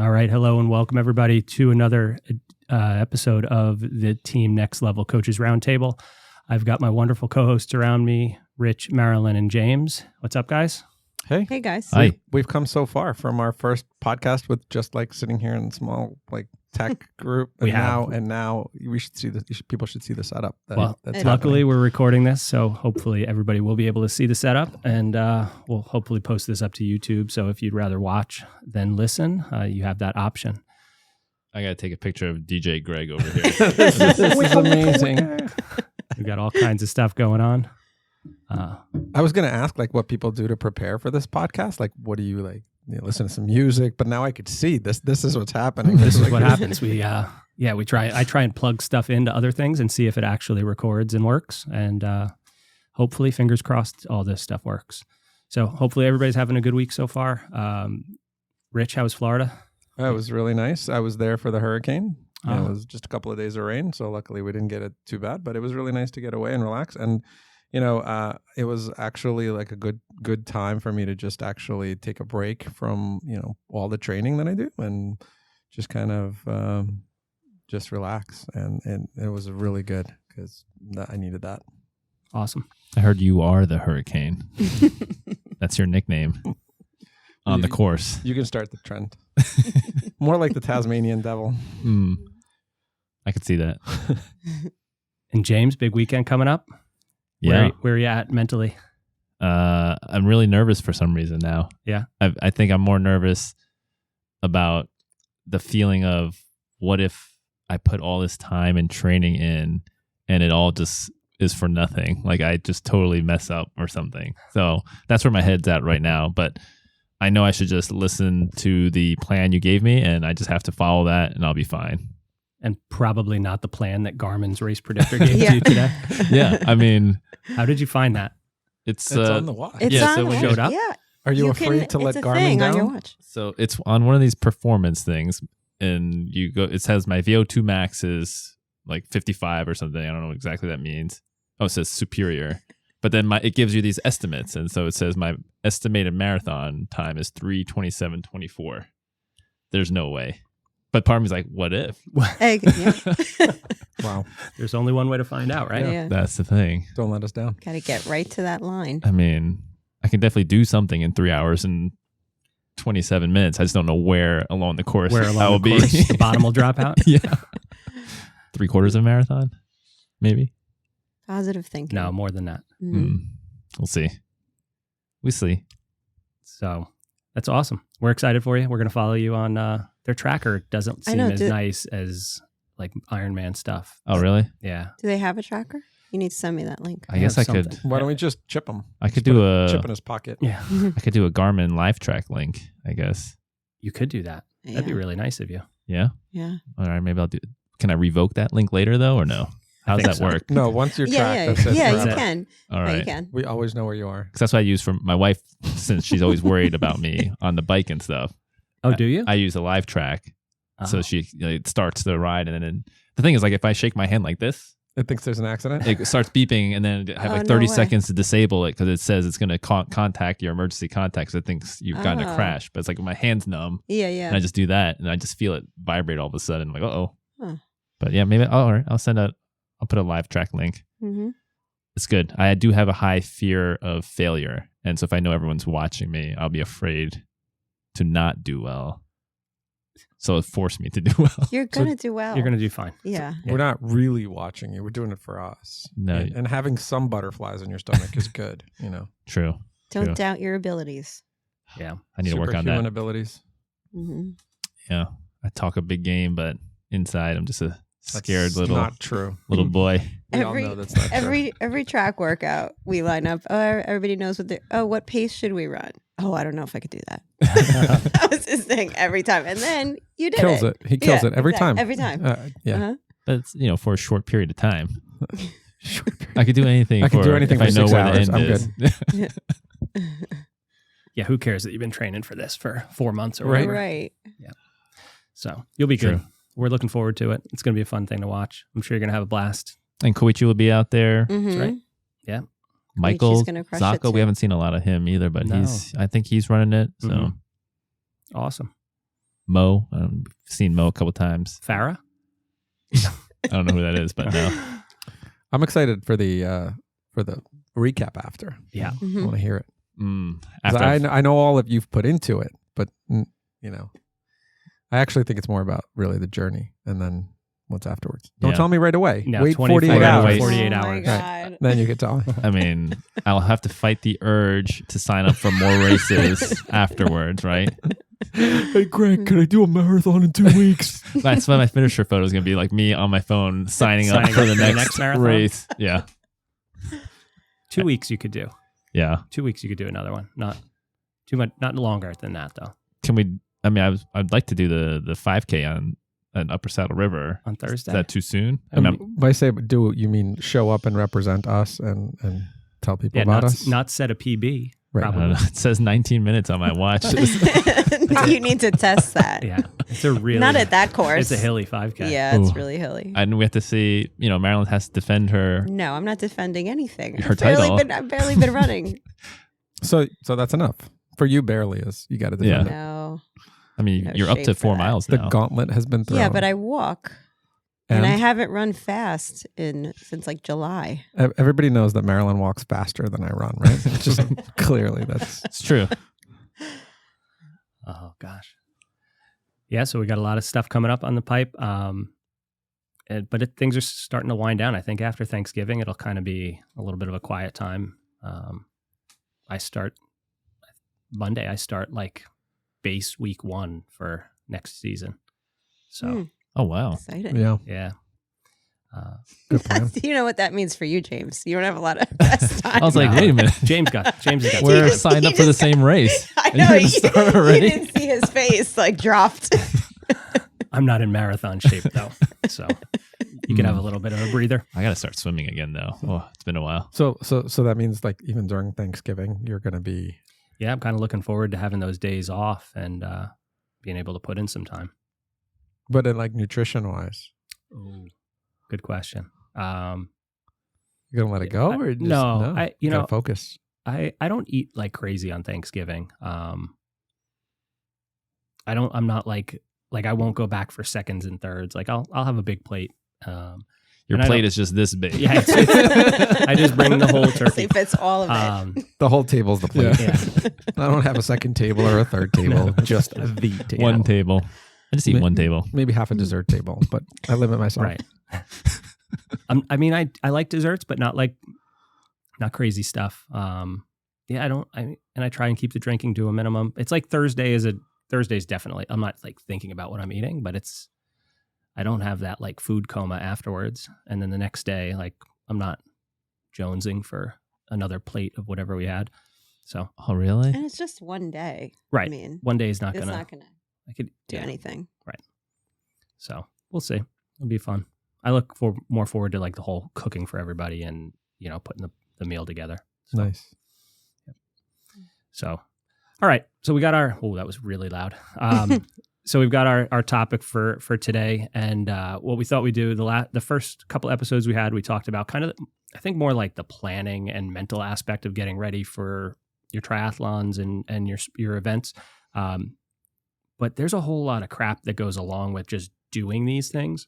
All right. Hello and welcome everybody to another episode of the Team Next Level Coaches Roundtable. I've got my wonderful co-hosts around me, Rich, Marilyn, and James. What's up, guys? Hey. Hey, guys. Hi. We've come so far from our first podcast with just like sitting here in a small like tech group. And now we should see people should see the setup. That's luckily we're recording this, so hopefully everybody will be able to see the setup, and we'll hopefully post this up to YouTube. So if you'd rather watch than listen, you have that option. I got to take a picture of DJ Greg over here. this is amazing. We've got all kinds of stuff going on. I was going to ask like what people do to prepare for this podcast. Like, what do you like? Listen to some music, but now I could see this. This is what's happening. This is what happens. We try. I try and plug stuff into other things and see if it actually records and works. And hopefully, fingers crossed, all this stuff works. So hopefully, everybody's having a good week so far. Rich, how was Florida? It was really nice. I was there for the hurricane. It was just a couple of days of rain, so luckily we didn't get it too bad. But it was really nice to get away and relax. And it was actually like a good time for me to just actually take a break from, all the training that I do and just kind of just relax. And it was really good because I needed that. Awesome. I heard you are the Hurricane. That's your nickname on the course. You can start the trend. More like the Tasmanian devil. I could see that. And James, big weekend coming up. Yeah. Where are you at mentally? I'm really nervous for some reason now. Yeah. I think I'm more nervous about the feeling of what if I put all this time and training in and it all just is for nothing. Like I just totally mess up or something. So that's where my head's at right now. But I know I should just listen to the plan you gave me and I just have to follow that and I'll be fine. And probably not the plan that Garmin's race predictor gave to you today. Yeah. I mean, how did you find that? It's on the watch. It's yeah, on so the when watch. showed up? Yeah. Are you afraid to let Garmin down? On your watch. So it's on one of these performance things and you go, it says my VO2 max is like 55 or something. I don't know what exactly that means. Oh, it says superior. But then it gives you these estimates. And so it says my estimated marathon time is 3:27:24. There's no way. But part of me's like, what if? Wow. There's only one way to find out, right? Yeah. That's the thing. Don't let us down. Got to get right to that line. I mean, I can definitely do something in 3 hours and 27 minutes. I just don't know where along the course I will be. The bottom will drop out? Yeah. 3/4 of a marathon, maybe. Positive thinking. No, more than that. We'll see. We see. So that's awesome. We're excited for you. We're going to follow you on their tracker. Doesn't seem as nice as like Ironman stuff. Oh, really? Yeah. Do they have a tracker? You need to send me that link. I guess I could. Why don't we just chip him? I could do a chip in his pocket. Yeah. I could do a Garmin live track link, I guess. You could do that. That'd be really nice of you. Yeah? Yeah. All right, maybe I'll do. Can I revoke that link later though, or no? How does that work? No, once you're tracked, that's it. Yeah, forever. you can. All right. You can. We always know where you are. Because that's what I use for my wife, since she's always worried about me on the bike and stuff. Oh, do you? I use a live track. So she it starts the ride. And then the thing is, like, if I shake my hand like this, it thinks there's an accident. It starts beeping. And then I have like 30 seconds to disable it because it says it's going to contact your emergency contact because it thinks you've gotten a crash. But it's like my hand's numb. Yeah. And I just do that. And I just feel it vibrate all of a sudden. I'm like, uh-oh. Huh. But yeah, maybe. All right. I'll put a live track link. Mm-hmm. It's good. I do have a high fear of failure. And so if I know everyone's watching me, I'll be afraid to not do well. So it forced me to do well. You're going to do well. You're going to do fine. Yeah. We're not really watching you. We're doing it for us. No. And having some butterflies in your stomach is good, True. Don't doubt your abilities. Yeah. I need to work on that. Superhuman abilities. Mm-hmm. Yeah. I talk a big game, but inside I'm just a scared little not true. little boy. We all know that's not true. Every track workout we line up. Oh, everybody knows what pace should we run? Oh, I don't know if I could do that. That was his thing every time, and then you did Kills it. He kills it every time. Every time. Yeah. Uh-huh. But it's, for a short period of time. I could do anything. I could do anything if for I know 6 where hours. the I'm end good. is. Yeah, who cares that you've been training for this for 4 months or Right. whatever. Right. Yeah. So you'll be good. True. We're looking forward to it. It's going to be a fun thing to watch. I'm sure you're going to have a blast. And Koichi will be out there. Mm-hmm. That's right. Yeah. Michael gonna crush it Zocco, too. we haven't seen a lot of him either, but No. I think he's running it. So Mhm. Awesome. Mo. I've seen Mo a couple times. Farah? I don't know who that is, but no. I'm excited for the recap after. Yeah. I want to hear it. 'Cause After I know all of you've put into it, but I actually think it's more about really the journey and then what's afterwards. Don't Yeah. tell me right away. No, Wait 24 48 gotta hours. wait. 48 Oh hours. my God. Then you can tell me. I mean, I'll have to fight the urge to sign up for more races afterwards, right? Hey, Greg, can I do a marathon in 2 weeks? That's why my finisher photo is going to be like me on my phone signing up for the next marathon? race. Yeah. 2 weeks you could do. Yeah. 2 weeks you could do another one. Not too much, not longer than that though. Can we, I mean, I'd like to do the 5K on Upper Saddle River. On Is Thursday. that too soon? I mean, By say do, you mean show up and represent us and tell people yeah, about not, us? not set a PB. Right. I Probably. don't know. It says 19 minutes on my watch. You need to test that. Yeah. It's a really Not at that course. It's a hilly 5K. Yeah, it's Ooh. really hilly. And we have to see, Maryland has to defend her. No, I'm not defending anything. Her title. I've barely been running. So that's enough. For you, barely is. You got to defend it. No. I mean, No you're up shade to for 4 that. miles The now. gauntlet has been thrown. Yeah, but I walk. And I haven't run fast since like July. Everybody knows that Marilyn walks faster than I run, right? It's just clearly that's It's true. Oh gosh. Yeah, so we got a lot of stuff coming up on the pipe. But things are starting to wind down. I think after Thanksgiving, it'll kind of be a little bit of a quiet time. Monday, I start like base week 1 for next season. So, Oh, wow. Excited. yeah. good plan. You know what that means for you, James. You don't have a lot of rest time. I was like, wait a minute. James has got We're just- signed he up for the just same race. I And know. you're gonna You start already? didn't see his face like dropped. I'm not in marathon shape though. So you can have a little bit of a breather. I got to start swimming again, though. Oh, it's been a while. So that means like even during Thanksgiving, you're going to be. Yeah, I'm kind of looking forward to having those days off and being able to put in some time. But like nutrition wise, Ooh, good question. you're going to let it go, or just, no, you gotta focus. I don't eat like crazy on Thanksgiving. I'm not like I won't go back for seconds and thirds. Like I'll have a big plate. Your and I plate don't- is just this big. Yeah, I just bring the whole turkey. He fits all of it. The whole table's the plate. Yeah. I don't have a second table or a third table, just the table. One table. I just eat one table. Maybe half a dessert table, but I limit myself. Right. I like desserts, but not crazy stuff. Yeah, I try and keep the drinking to a minimum. It's like Thursday's definitely, I'm not like thinking about what I'm eating, but I don't have that like food coma afterwards. And then the next day, like I'm not jonesing for another plate of whatever we had. So, Oh, really? And it's just one day. right. I mean, One day is not it's gonna, not going to I could do yeah. anything. So we'll see. It'll be fun. I look more forward to like the whole cooking for everybody and, putting the meal together. So, Nice. So, all right. So we got that was really loud. So we've got our topic for today, and what we thought we'd do the first couple episodes we had, we talked about kind of, I think more like the planning and mental aspect of getting ready for your triathlons and your events. But there's a whole lot of crap that goes along with just doing these things.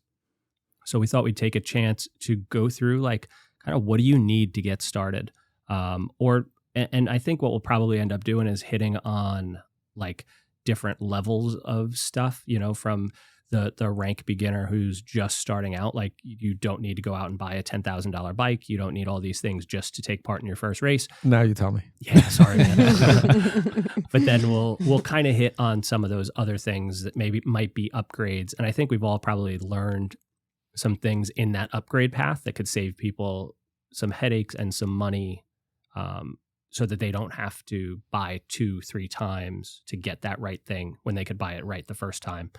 So we thought we'd take a chance to go through like kind of what do you need to get started, and I think what we'll probably end up doing is hitting on like different levels of stuff, from the rank beginner who's just starting out. Like you don't need to go out and buy a $10,000 bike. You don't need all these things just to take part in your first race. Now you tell me. Yeah, sorry, man. But then we'll kind of hit on some of those other things that maybe might be upgrades. And I think we've all probably learned some things in that upgrade path that could save people some headaches and some money, so that they don't have to buy 2-3 times to get that right thing when they could buy it right the first time.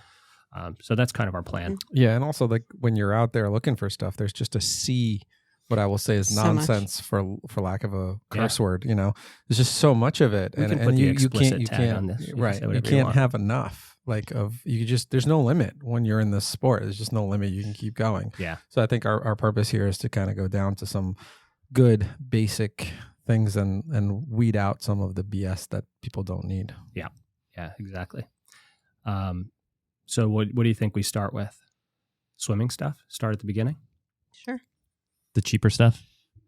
So that's kind of our plan. Yeah, and also like when you're out there looking for stuff, there's just a sea. What I will say is So nonsense for lack of a curse word. There's just so much of it, We and can put the you explicit can't tag on this. You can right. say You whatever you can't want. have enough. There's no limit when you're in this sport. There's just no limit. You can keep going. Yeah. So I think our purpose here is to kind of go down to some good basic things and weed out some of the BS that people don't need. Yeah, exactly. So what do you think we start with? Swimming stuff? Start at the beginning? Sure. The cheaper stuff.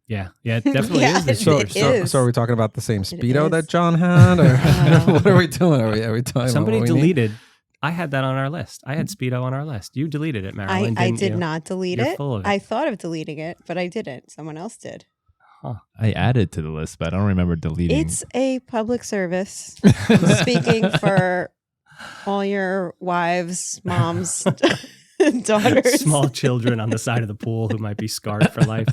Yeah. Yeah, it definitely Yeah, is the it cheaper stuff. is. So are we talking about the same Speedo is. that John had? Or what are we doing? Are we talking Somebody about what we need? deleted. I had that on our list. I had Speedo on our list. You deleted it, Marilyn. I didn't did you? not delete You're it. full of it. I thought of deleting it, but I didn't. Someone else did. I added to the list, but I don't remember deleting. It's a public service. Speaking for all your wives, moms, daughters. Small children on the side of the pool who might be scarred for life.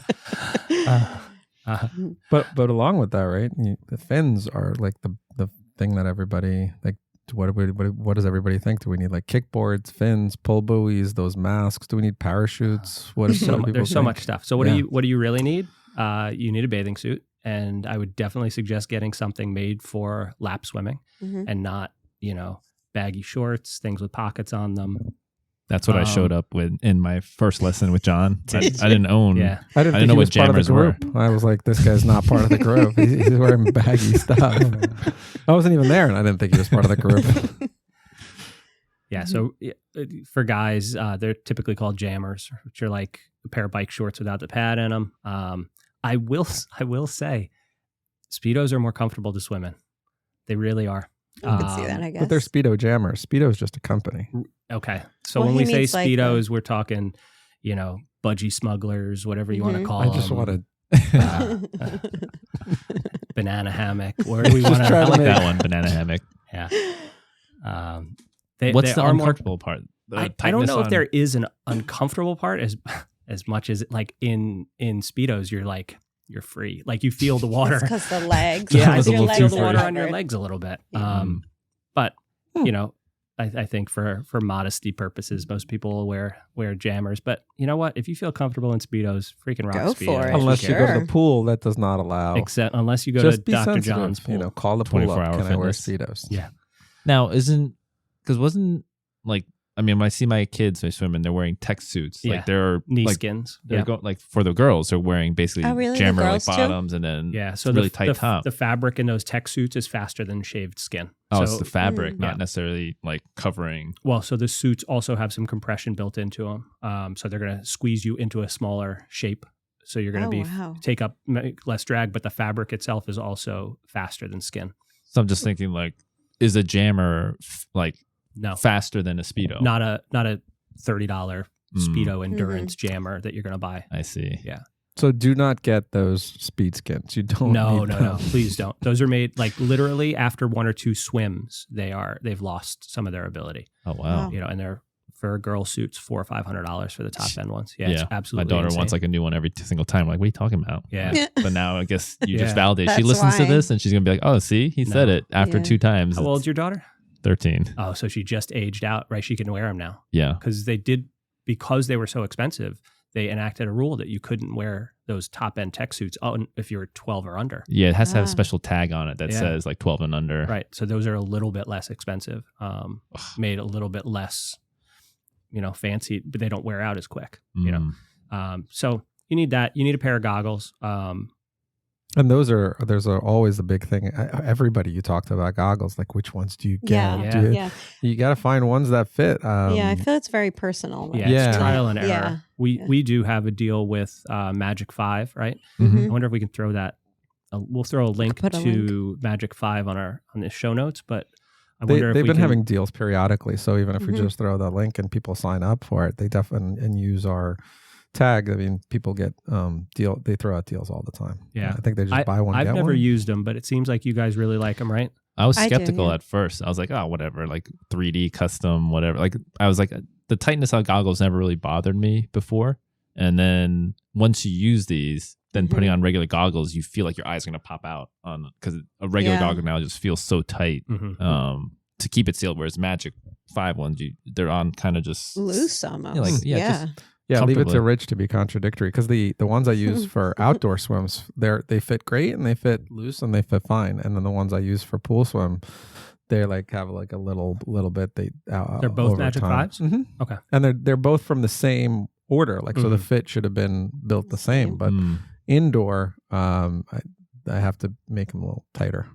But along with that, right? The fins are like the thing that everybody like. What does everybody think? Do we need like kickboards, fins, pull buoys, those masks? Do we need parachutes? What do people There's so think? much stuff. So what do you really need? You need a bathing suit, and I would definitely suggest getting something made for lap swimming and not, baggy shorts, things with pockets on them. That's what I showed up with in my first lesson with John. I didn't own. Yeah. I didn't know think he what was part of the jammers were. group. I was like, this guy's not part of the group. He's wearing baggy stuff. I wasn't even there, and I didn't think he was part of the group. Yeah. So for guys, they're typically called jammers, which are like a pair of bike shorts without the pad in them. I will say, Speedos are more comfortable to swim in. They really are. I can see that, I guess. But they're Speedo jammers. Speedo is just a company. Okay. So Well, when he we say means like Speedos, we're talking, budgie smugglers, whatever you want to call I them. just wanted. Banana hammock. Where do we want trying I to like make- that one, banana hammock. Yeah. What's they the are more- uncomfortable part? The I don't tightness know if on- there is an uncomfortable part as much as like in Speedos, you're free. Like you feel the water. Because the legs. Yeah, I was a think your you little feel legs the are water covered. on your legs a little bit. Yeah. But I think for modesty purposes, most people will wear jammers. But you know what? If you feel comfortable in Speedos, freaking rock Go Speedos. for it. Unless you go to Sure. the pool, that does not allow. Except unless you go Just to be Dr. sensitive. John's pool. Call the pool up. 24-hour Can I wear fitness. Speedos? Yeah. Now, wasn't like, I mean, when I see my kids, they swim and they're wearing tech suits. Yeah. Like they're Knee like, skins. they're Yeah. like for the girls, they're wearing basically Oh, really? The jammer like girls too? bottoms and then Yeah, so really the, tight the, top. the fabric in those tech suits is faster than shaved skin. Oh, so, it's the fabric, not yeah. necessarily like covering. Well, so the suits also have some compression built into them. So they're going to squeeze you into a smaller shape. So you're going to take up less drag, but the fabric itself is also faster than skin. So I'm just thinking, like, is a jammer like No, faster than a Speedo? not a $30 Speedo endurance jammer that you're going to buy. I see. Yeah. So do not get those speed skins. You don't. No, need no, them. please don't. Those are made like literally after one or two swims, they've lost some of their ability. Oh wow. Wow. And they're for girl suits $400 or $500 for the top end ones. Yeah, it's absolutely. My daughter insane. wants like a new one every single time. I'm like, what are you talking about? Yeah. But now I guess you just Yeah. validate. She That's listens to why. this and she's gonna be like, oh, see, he said No. it after Yeah. 2 times. How old's your daughter? 13. Oh, so she just aged out, right? She can wear them now Yeah. because they were so expensive. They enacted a rule that you couldn't wear those top end tech suits if you were 12 or under. Yeah, it has to have a Ah. special tag on it that Yeah. says like 12 and under. Right. So those are a little bit less expensive, made a little bit less, fancy, but they don't wear out as quick, So you need that. You need a pair of goggles. And there's always the big thing. Everybody you talked about goggles, like which ones do you get? Yeah. You got to find ones that fit. I feel it's very personal. Yeah, Yeah. it's trial and error. Yeah. We do have a deal with Magic 5, right? Mhm. I wonder if we can throw that. We'll throw a link Put a to Magic 5 on the show notes, but I wonder if They've we been can, having deals periodically. So even if we Mhm. just throw the link and people sign up for it, they definitely and use our tag. I mean, people get deal. They throw out deals all the time. Yeah. I think they just buy one. I've get never one. used them, but it seems like you guys really like them, right? I was I do, skeptical yeah. at first. I was like, oh, whatever, like 3D custom, whatever. Like I was like, the tightness on goggles never really bothered me before. And then once you use these, then putting on regular goggles, you feel like your eyes are going to pop out on because a regular Yeah. goggle now just feels so tight Mm-hmm. to keep it sealed. Whereas Magic 5 ones, they're on kind of just Loose almost. just Yeah, leave it to comfortably. Rich to be contradictory because the ones I use for outdoor swims, they fit great and they fit loose and they fit fine. And then the ones I use for pool swim, they like have like a little bit. They're both Magic 5s? Mm-hmm. Okay. And they're both from the same order. Like so, the Mhm. fit should have been built the same. But indoor, I have to make them a little tighter.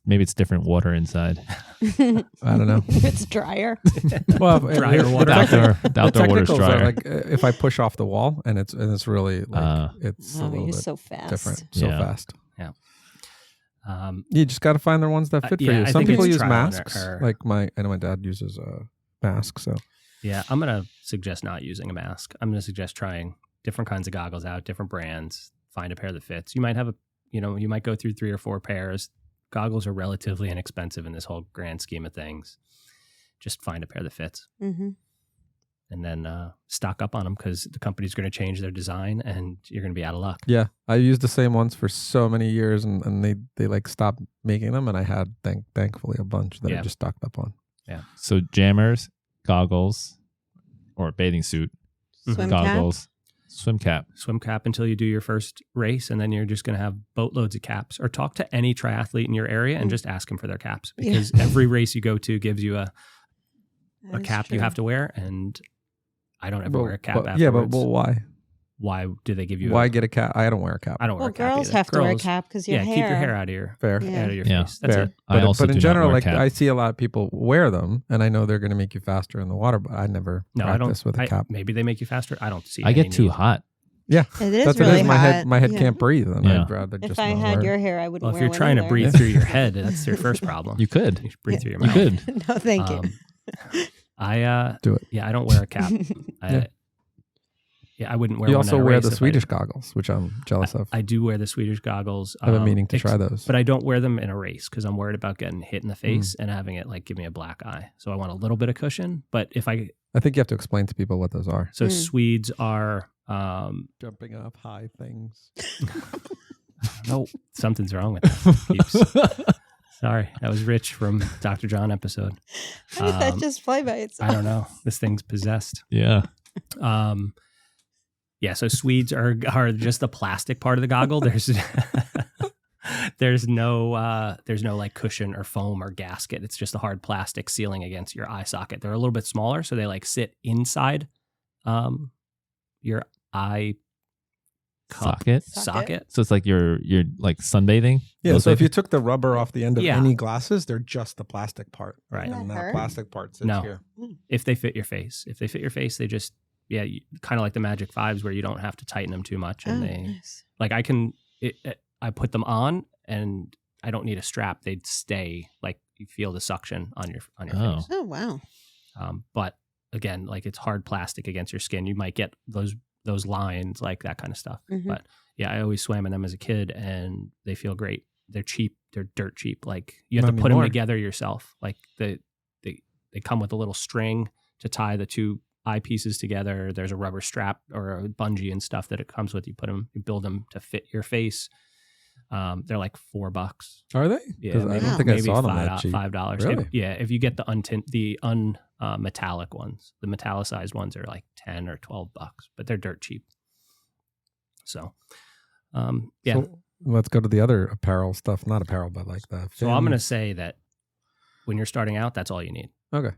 Maybe it's different water inside. I don't know. It's drier. Well, Drier water. The outdoor water's technicals are drier. like if I push off the wall and it's really like it's a Oh, little you're bit so fast. different, so Yeah. fast. Yeah. You just got to find the ones that fit for yeah, you. I Some think people it's use trial and masks. error. Like I know my dad uses a mask. So Yeah, I'm going to suggest not using a mask. I'm going to suggest trying different kinds of goggles out, different brands, find a pair that fits. You might have you might go through 3 or 4 pairs. Goggles are relatively inexpensive in this whole grand scheme of things. Just find a pair that fits. Mm-hmm. And then stock up on them because the company's going to change their design and you're going to be out of luck. yeah, I used the same ones for so many years, and they like stopped making them, and I had thankfully a bunch that I just stocked up on. Yeah. So jammers, goggles, or bathing suit, Swim cap? goggles, swim cap. Swim cap until you do your first race, and then you're just going to have boatloads of caps. Or talk to any triathlete in your area and just ask them for their caps because every race you go to gives you a cap you have to wear, and I don't ever wear a cap afterwards. Yeah, but why? Why do they give you? Why get a cap? I don't wear a cap. I don't wear Well, a cap. girls either. have to wear a Girls- cap because your yeah, hair. keep your hair out of your Fair. Yeah. out of your Yeah. face. That's Fair. it. I also but in do not general, wear a like cap. I see a lot of people wear them, and I know they're going to make you faster in the water, but I never No, I practice don't. with a cap. Maybe they make you faster. I don't see. I any get too need. hot. Yeah, It is that's really what it is. hot. My head Yeah. can't breathe, and Yeah. I'd rather If just I not had wear your it. hair, I wouldn't Well, if wear you're one trying to either. breathe through your head, that's your first problem. You could. You should breathe through your You mouth. could. No, thank you. I Do it. Yeah, I don't wear a cap. Yeah. I wouldn't wear. You one also at a wear race the if Swedish goggles, which I'm jealous of. I do wear the Swedish goggles. I've been meaning to try those. but I don't wear them in a race because I'm worried about getting hit in the face and having it like give me a black eye. So I want a little bit of cushion. But if I think you have to explain to people what those are. Swedes are Jumping up high things. no, something's wrong with that. Peeps. Sorry, that was Rich from Dr. John episode. How did that just fly by itself? I don't know. This thing's possessed. Yeah. Yeah, so Swedes are just the plastic part of the goggle. There's no like cushion or foam or gasket. It's just a hard plastic sealing against your eye socket. They're a little bit smaller, so they like sit inside your eye cup socket. So it's like you're like sunbathing. Yeah, Those so if type- you took the rubber off the end of Yeah. any glasses, they're just the plastic part. Right. And That that hurt? plastic part sits No. here. If they fit your face. If they fit your face, they just kind of like the Magic 5s where you don't have to tighten them too much, and Oh, they nice. like I put them on and I don't need a strap. They'd stay like you feel the suction on your Oh. face. Oh, wow. But again, like it's hard plastic against your skin. You might get those lines, like that kind of stuff. Mhm. But yeah, I always swam in them as a kid, and they feel great. They're cheap. They're dirt cheap. Like you have Not to put them anymore. together yourself. Like they come with a little string to tie the two eyepieces together. There's a rubber strap or a bungee and stuff that it comes with. You build them to fit your face. They're like $4. Are they? Yeah, Because I maybe- don't think I maybe saw them that cheap. $5. Really? If you get the metallic ones, the metallicized ones are like $10 or $12, but they're dirt cheap. So, yeah. So let's go to the other apparel stuff. Not apparel, but like the So I'm going to fins. say that when you're starting out, that's all you need. Okay.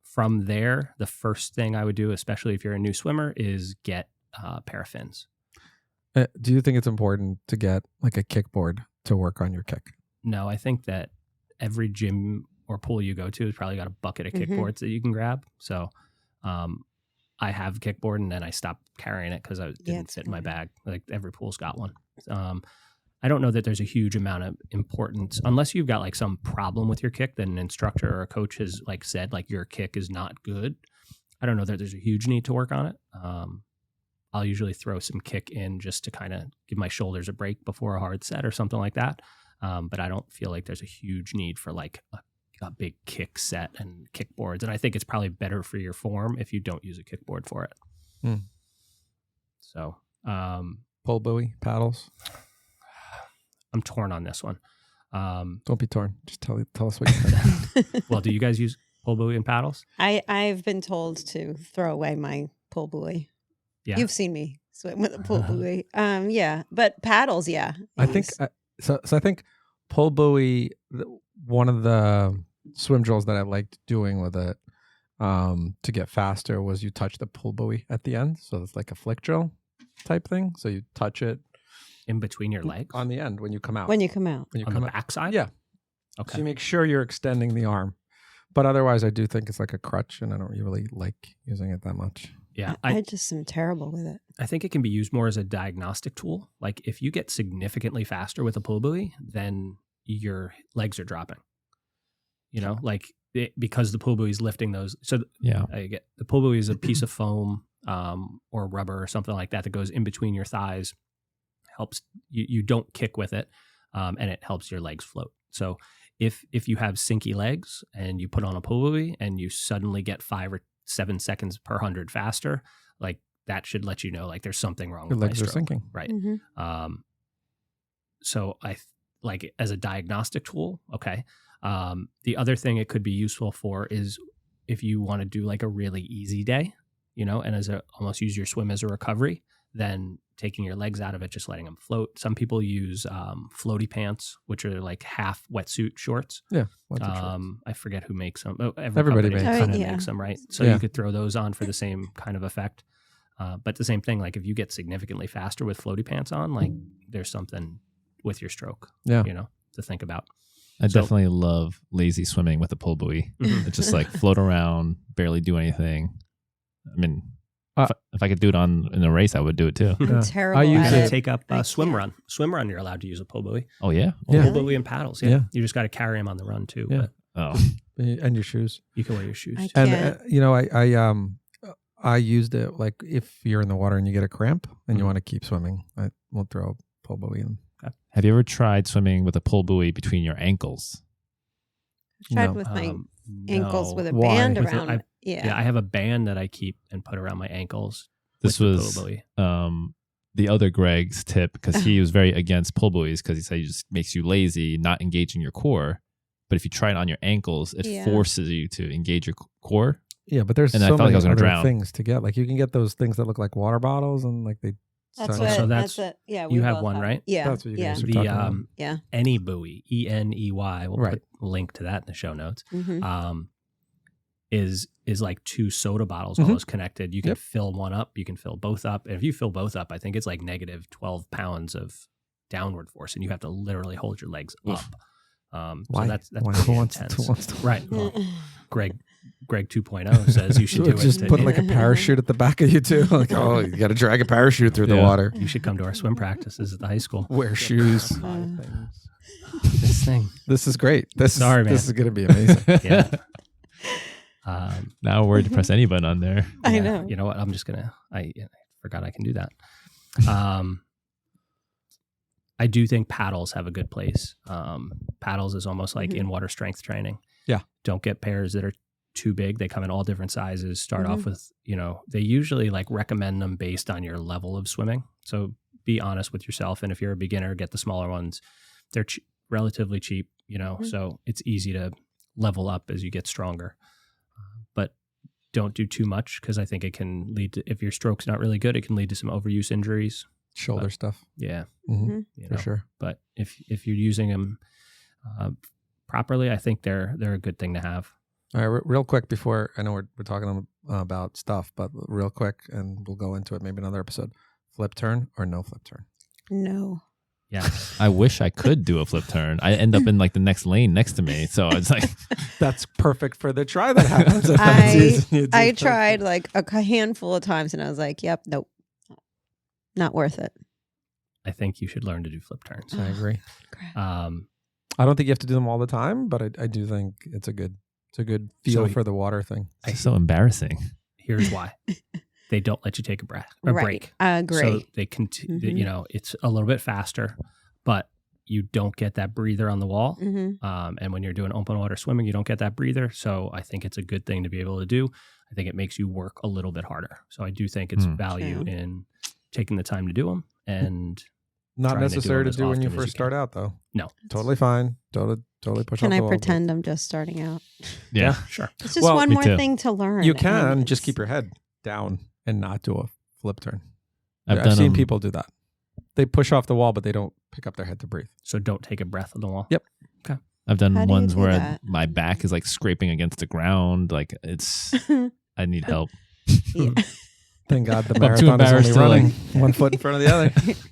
From there, the first thing I would do, especially if you're a new swimmer, is get a pair of fins. Do you think it's important to get like a kickboard to work on your kick? No, I think that every gym or pool you go to has probably got a bucket of Mhm. kickboards that you can grab. So I have a kickboard, and then I stopped carrying it because it didn't it's fit in my fine. bag. Like every pool's got one. I don't know that there's a huge amount of importance unless you've got like some problem with your kick that an instructor or a coach has like said like your kick is not good. I don't know that there's a huge need to work on it. I'll usually throw some kick in just to kind of give my shoulders a break before a hard set or something like that. But I don't feel like there's a huge need for like a big kick set and kickboards. And I think it's probably better for your form if you don't use a kickboard for it. So, Pull buoy, paddles. I'm torn on this one. Don't be torn. Just tell us what you think. Well, do you guys use pull buoy and paddles? I've been told to throw away my pull buoy. Yeah. You've seen me swim with a pull buoy. Yeah, but paddles, yeah. I think so. I think pull buoy. One of the swim drills that I liked doing with it to get faster was you touch the pull buoy at the end. So it's like a flick drill type thing. So you touch it In between your legs? on the end when you come out. when you come out. When you On come the out. backside? Yeah. Okay. So you make sure you're extending the arm. But otherwise, I do think it's like a crutch, and I don't really like using it that much. Yeah. I just am terrible with it. I think it can be used more as a diagnostic tool. Like if you get significantly faster with a pull buoy, then your legs are dropping. You know, like because the pull buoy is lifting those. So Yeah. the pull buoy is a piece of foam or rubber or something like that goes in between your thighs. Helps you don't kick with it, and it helps your legs float. So if you have sinky legs and you put on a pull buoy and you suddenly get 5 or 7 seconds per 100 faster, like that should let you know like there's something wrong Your with legs my are stroke. sinking. Right. Mm-hmm. So I like as a diagnostic tool. Okay. The other thing it could be useful for is if you want to do like a really easy day, you know, and almost use your swim as a recovery, then taking your legs out of it, just letting them float. Some people use floaty pants, which are like half wetsuit shorts. Yeah. I forget who makes them. Everybody makes kind of them. makes them, right? So Yeah. you could throw those on for the same kind of effect. But the same thing, like if you get significantly faster with floaty pants on, like there's something with your stroke, Yeah. you know, to think about. I definitely love lazy swimming with a pull buoy. Mhm. It's just like float around, barely do anything. I mean, if I could do it in a race, I would do it too. I'm Yeah. terrible I use at You it. it. take up I swim can't. run. Swim run, you're allowed to use a pull buoy. Oh yeah. Yeah. Pull buoy and paddles. Yeah. Yeah. You just got to carry them on the run too. Yeah. But Oh, And your shoes. you can wear your shoes. I too. And can't. you know, I used it like if you're in the water and you get a cramp and you Mhm. want to keep swimming, I will throw a pull buoy in. have you ever tried swimming with a pull buoy between your ankles? Tried No. with my No. ankles with a Why? band With it, around. it. Yeah, I have a band that I keep and put around my ankles. This with the was pull buoy. The other Greg's tip because he was very against pull buoys because he said it just makes you lazy, not engaging your core. But if you try it on your ankles, it Yeah. forces you to engage your core. Yeah, but there's And I so felt like many I was gonna other drown. things to get. Like you can get those things that look like water bottles and like they. That's suck- what. So that's that's- what. Yeah, you we have both one, right? Yeah, That's what you yeah, guys are talking The about. yeah. Any buoy, ENEY. We'll Right. put a link to that in the show notes. Mm-hmm. Is like 2 soda bottles Mhm. almost connected. You can Yep. fill one up. You can fill both up. And if you fill both up, I think it's like negative 12 pounds of downward force, and you have to literally hold your legs Oof. up. Why? So that's Why? pretty Who wants intense. to? Right. Well, Greg 2.0 says you should do it. Just to- put like a parachute at the back of you too. Like, oh, you got to drag a parachute through the Yeah. water. You should come to our swim practices at the high school. Wear shoes. This thing. This is great. Sorry, man. This is going to be amazing. Yeah. Now we're to press any button on there. I Yeah, know. You know what? I'm just gonna. I forgot I can do that. I do think paddles have a good place. Paddles is almost like Mhm. in water strength training. Yeah. Don't get pairs that are too big. They come in all different sizes. Start off Mhm. with, they usually like recommend them based on your level of swimming. So be honest with yourself. And if you're a beginner, get the smaller ones. They're relatively cheap, Mhm. so it's easy to level up as you get stronger. But don't do too much because I think it can lead to, if your stroke's not really good, it can lead to some overuse injuries. Shoulder stuff. Yeah. hmm you For know. sure. But if you're using them properly, I think they're a good thing to have. All right, real quick before I know we're talking about stuff, but real quick, and we'll go into it maybe another episode. Flip turn or no flip turn? No. Yeah. I wish I could do a flip turn. I end up in like the next lane next to me. So it's like, That's perfect for the try that happens. if that's I easy. You I just- tried like a handful of times, and I was like, "Yep, nope, not worth it." I think you should learn to do flip turns. I agree. Crap. I don't think you have to do them all the time, but I do think it's a good feel So- for the water thing. it's just so embarrassing. Here's why. They don't let you take a Right. break. I agree. So they continue, Mhm. it's a little bit faster, but you don't get that breather on the wall. hmm And when you're doing open water swimming, you don't get that breather. So I think it's a good thing to be able to do. I think it makes you work a little bit harder. So I do think it's value True. in taking the time to do them and Not trying to do necessary them to as do when you often as first you start can. out, though. No. Totally fine. Totally push Can off I the wall, but pretend I'm just starting out? Yeah. sure. It's just Well, one me more too. thing to learn. You and can just it's- keep your head down and not do a flip turn. I've I've done seen 'em- people do that. They push off the wall, but they don't pick up their head to breathe. So don't take a breath on the wall. Yep. I've done How do you ones do where that? my back is like scraping against the ground. Like it's, I need help. Yeah. Thank God the I'm too marathon is only embarrassed to, running one foot in front of the other.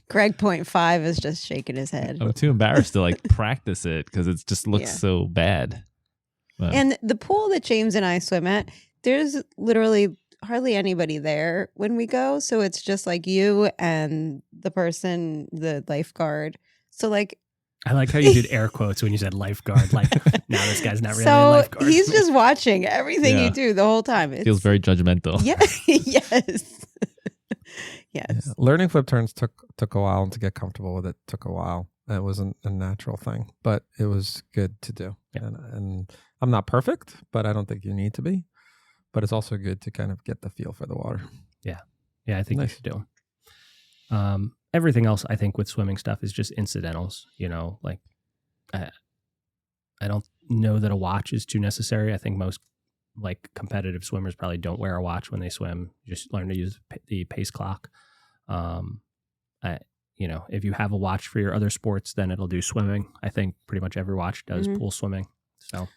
Greg .5 is just shaking his head. I'm too embarrassed to like practice it because it just looks Yeah. so bad. But And the pool that James and I swim at, there's literally hardly anybody there when we go. So it's just like you and the person, the lifeguard. So like, I like how you did air quotes when you said lifeguard. Like, now this guy's not really a so lifeguard. he's just watching everything Yeah. you do the whole time. It's, feels very judgmental. yeah, yes, yes. Yeah. Learning flip turns took a while, and to get comfortable with it took a while. It wasn't a natural thing, but it was good to do. Yeah. And I'm not perfect, but I don't think you need to be. But it's also good to kind of get the feel for the water. Yeah, I think Nice. you should do 'em. Everything else, I think, with swimming stuff is just incidentals. You know, like I don't know that a watch is too necessary. I think most like competitive swimmers probably don't wear a watch when they swim. Just learn to use the pace clock. You know, if you have a watch for your other sports, then it'll do swimming. I think pretty much every watch does Mhm. pool swimming. So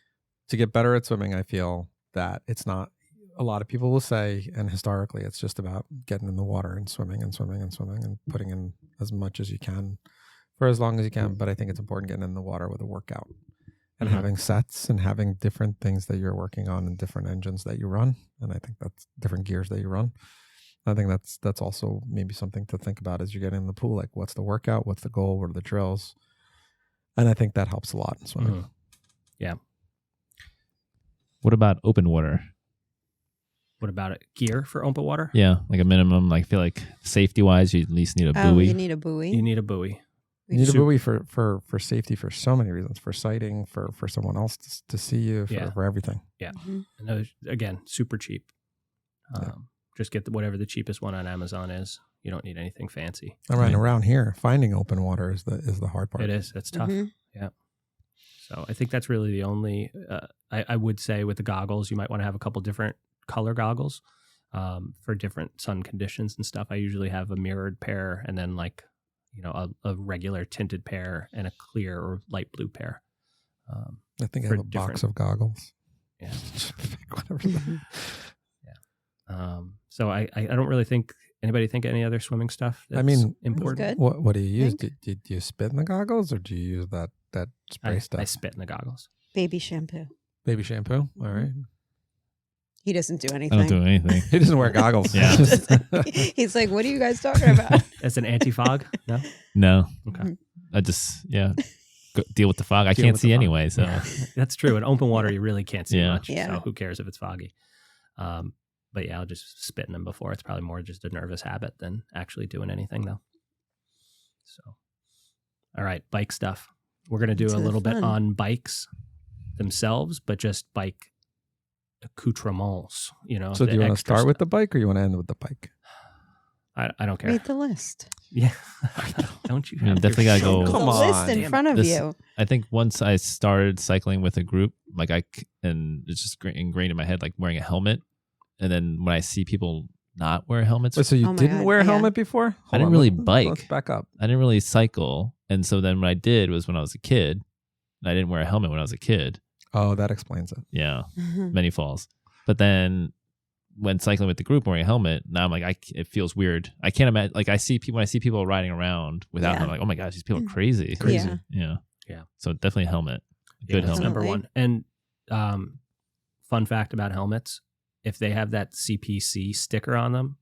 To get better at swimming, I feel that it's not, a lot of people will say, and historically, it's just about getting in the water and swimming and swimming and swimming and putting in as much as you can for as long as you can. But I think it's important getting in the water with a workout and Mhm. having sets and having different things that you're working on and different engines that you run. And I think that's different gears that you run. I think that's also maybe something to think about as you're getting in the pool. Like, what's the workout? What's the goal? What are the drills? And I think that helps a lot in swimming. mhm. Yeah. What about open water? What about it? Gear for open water? Yeah, like a minimum. Like I feel like safety wise, you at least need a Oh, buoy. you need a buoy. You need a buoy. You need a Sup- buoy for safety for so many reasons, for sighting, for someone else to see you, Yeah. for everything. Mhm. And those, again, super cheap. Yeah. Just get whatever the cheapest one on Amazon is. You don't need anything fancy. All right, Right. around here, finding open water is the hard part. It is. It's tough. Mhm. So I think that's really the only. I would say with the goggles, you might want to have a couple different color goggles for different sun conditions and stuff. I usually have a mirrored pair, and then like a regular tinted pair and a clear or light blue pair. I think I For have a box different- of goggles. Yeah. Just pick whatever. So I don't really think anybody think any other swimming stuff. That's mean, important. good. What do you use? Think? Do you spit in the goggles, or do you use that spray stuff? I spit in the goggles. Baby shampoo. Baby shampoo. All right. He doesn't do I anything. don't do anything. He doesn't wear goggles. Yeah. He's like, what are you guys talking about? That's an anti-fog. No. No, Okay. I just deal with the fog. I Deal can't with the see fog. anyway, so Yeah, that's true. In open water, you really can't see Yeah. much. Yeah. So who cares if it's foggy? But yeah, I'll just spit in them before. It's probably more just a nervous habit than actually doing anything, though. So, all right, bike stuff. We're going to do Into a the little bit fun. on bikes themselves, but just bike accoutrements. So do you want to start with the bike, or you want to end with the bike? I don't care. Read the list. Yeah, don't you? Yeah, have definitely your gotta go- show Come the notes? on. list in Damn front of This- you. I think once I started cycling with a group, like and it's just ingrained in my head, like wearing a helmet. And then when I see people not wear helmets, Wait, so you Oh my didn't God, wear a yeah. helmet before? Hold I didn't on, really let's bike. back up. I didn't really cycle. And so then what I did was when I was a kid, and I didn't wear a helmet when I was a kid. Oh, that explains it. Yeah, many falls. But then when cycling with the group wearing a helmet, now I'm like, it feels weird. I can't imagine. Like when I see people riding around without Yeah. them, I'm like, oh my gosh, these people are crazy. Crazy. Yeah. Yeah. So definitely a helmet. Yeah, Good that's helmet. number Definitely. one. And fun fact about helmets: if they have that CPC sticker on them,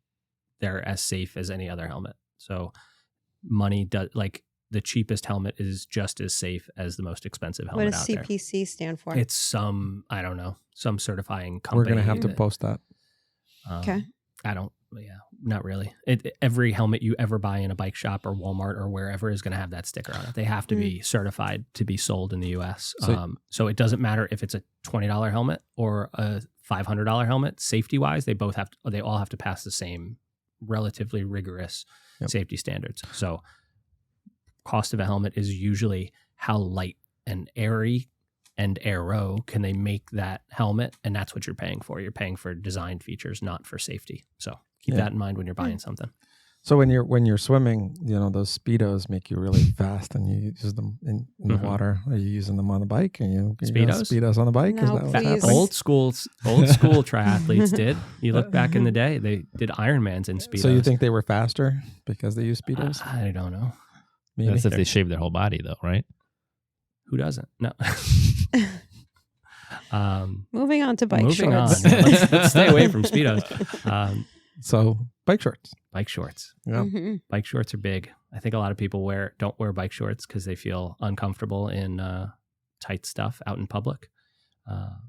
they're as safe as any other helmet. So money does like the cheapest helmet is just as safe as the most expensive What helmet does out there. CPC stand for? It's some I don't know, some certifying company. We're gonna have to that, post that. Okay. Not really. Every helmet you ever buy in a bike shop or Walmart or wherever is going to have that sticker on it. They have to be certified to be sold in the U.S. So it doesn't matter if it's a $20 helmet or a $500 helmet. Safety wise, they all have to pass the same relatively rigorous safety standards. So cost of a helmet is usually how light and airy and aero can they make that helmet, and that's what you're paying for. You're paying for design features, not for safety. So keep Yeah. that in mind when you're buying something. So when you're swimming, those Speedos make you really fast, and you use them in the water. Are you using them on the bike? Are you Speedos? Speedos on the bike? No, Is that what's please. happening? Old school triathletes did. You look back in the day, they did Ironmans in Speedos. So you think they were faster because they use Speedos? I don't know. Maybe. That's if they shave their whole body, though, right? Who doesn't? No. Moving on to bike moving shorts. on. Let's stay away from Speedos. So bike shorts. Bike shorts. Yeah. Mhm. Bike shorts are big. I think a lot of people don't wear bike shorts because they feel uncomfortable in tight stuff out in public. Everybody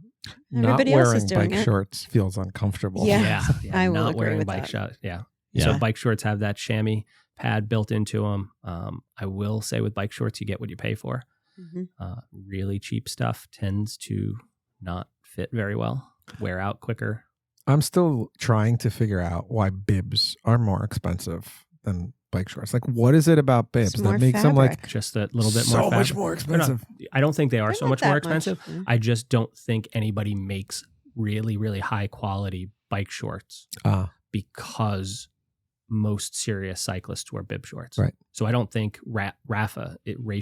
Not else wearing is doing bike it. shorts feels uncomfortable. Yeah. I will not agree wearing with bike that. shorts. Yeah. Yeah. So bike shorts have that chamois pad built into them. I will say with bike shorts, you get what you pay for. Mhm. Really cheap stuff tends to not fit very well, wear out quicker. I'm still trying to figure out why bibs are more expensive than bike shorts. Like, what is it about bibs It's that more makes them like Just a little bit so more much fabric. more They're not- expensive? I don't think they are They're so not much more that much. expensive. Yeah. I just don't think anybody makes really, really high quality bike shorts because most serious cyclists wear bib shorts. Right. So I don't think Rafa, I can't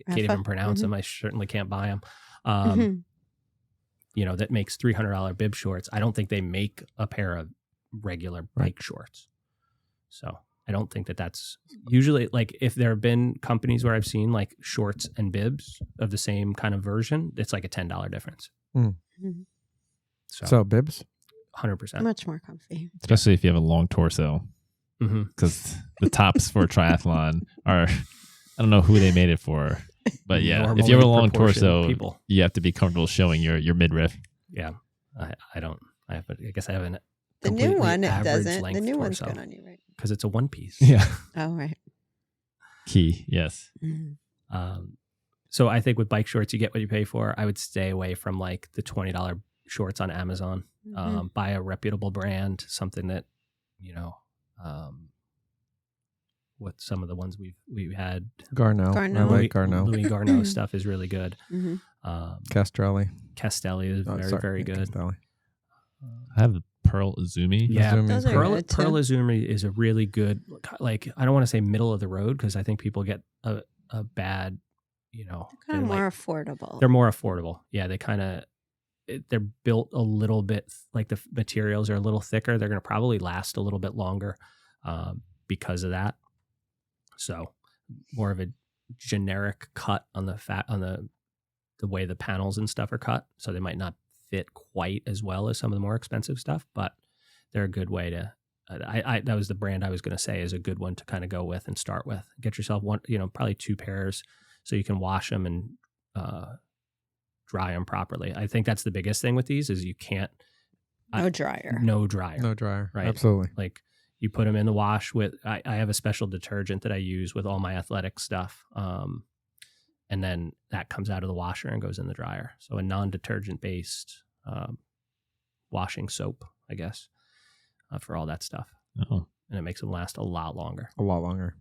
even Rafa? pronounce them. I certainly can't buy them. Mhm. That makes $300 bib shorts. I don't think they make a pair of regular bike shorts. So I don't think that's usually, like, if there have been companies where I've seen like shorts and bibs of the same kind of version, it's like a $10 difference. Mhm. So bibs. 100%. Much more comfy. Especially if you have a long torso, Mm-hmm. because the tops for triathlon are, I don't know who they made it for, but yeah, if you have a long torso, people. you have to be comfortable showing your midriff. Yeah. I don't. I guess I have an The new completely one, it average doesn't. The length new one's torso. good on you, right? Because it's a one piece. Yeah, Oh, right. key. Yes. Mhm. So I think with bike shorts, you get what you pay for. I would stay away from like the $20 shorts on Amazon. Mhm. Buy a reputable brand, something that, what some of the ones we've had. Garneau. Garneau. I like Garneau. Louis Garneau stuff is really good. Mhm. Castelli. Castelli is very good. Castelli. I have the Pearl Izumi. Yeah, Izumi. Those are Pearl good, too. Izumi is a really good, like, I don't want to say middle of the road because I think people get a bad, Kind they're of like- more affordable. they're more affordable. Yeah, they they're built a little bit, like the materials are a little thicker. They're going to probably last a little bit longer because of that. So more of a generic cut on the way the panels and stuff are cut. So they might not fit quite as well as some of the more expensive stuff, but they're a good way to. That was the brand I was going to say is a good one to kind of go with and start with. Get yourself one, probably 2 pairs, so you can wash them and dry them properly. I think that's the biggest thing with these is you can't. No dryer. No dryer. No dryer. Right. Absolutely. Like you put them in the wash with. I have a special detergent that I use with all my athletic stuff. And then that comes out of the washer and goes in the dryer. So a non-detergent based washing soap, I guess, for all that stuff. Oh, And it makes them last a lot longer. A lot longer.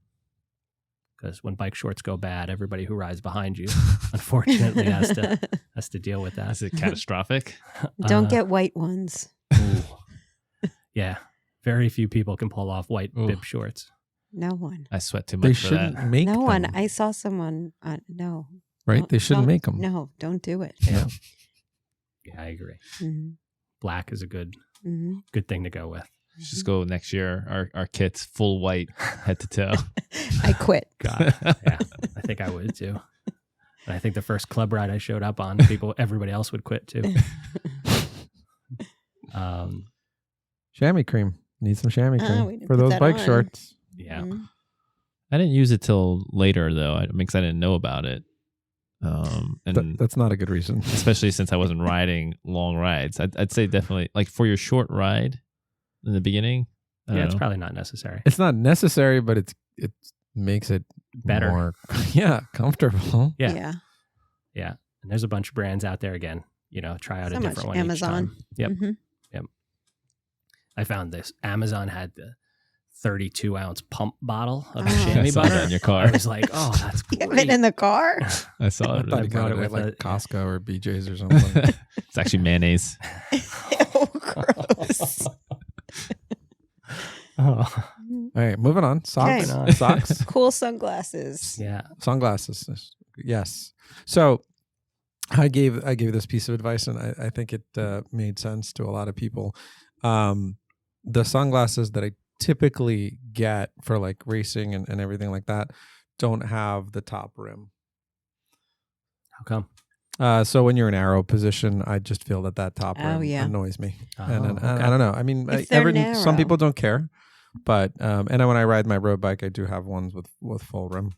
Because when bike shorts go bad, everybody who rides behind you, unfortunately, has to deal with that. is it catastrophic? Don't get white ones. Ooh. Yeah, very few people can pull off white Ooh. bib shorts. No one. I sweat too much They for shouldn't that. make No them, one. I saw someone. No. right? Don't- They shouldn't don't- make them. No, don't do it. Yeah, I agree. Mhm. Black is a good Mhm. thing to go with. Just go next year. Our kit's full white, head to toe. I quit. God, yeah, I think I would too. And I think the first club ride I showed up on, everybody else would quit too. Chamois cream. Need some chamois cream we didn't for put those that bike on. shorts. Yeah, Mhm. I didn't use it till later though, because I didn't know about it. And That's not a good reason. especially since I wasn't riding long rides, I'd say definitely like for your short ride in the beginning. I don't it's know. probably not necessary. It's not necessary, but it makes it Better. more, comfortable. Yeah. And there's a bunch of brands out there again. Try out So a much. different one Amazon. each time. Yep. Mhm. I found this. Amazon had the 32-ounce pump bottle of Oh. chamois I saw butter. that in your car. I was like, oh, that's You have great. it in the car? I saw I it. thought he brought got it it at with like a- Costco or BJ's or something. It's actually mayonnaise. Ew, gross. Oh, All right, moving on. Socks. Okay. Socks. Cool sunglasses. yeah. Sunglasses. Yes. So I gave this piece of advice, and I think it made sense to a lot of people. The sunglasses that I typically get for like racing and everything like that don't have the top rim. How come? So when you're in arrow position, I just feel that top rim annoys me. And okay. I don't know. I mean, If they're narrow. some people don't care, but and then when I ride my road bike, I do have ones with full rim.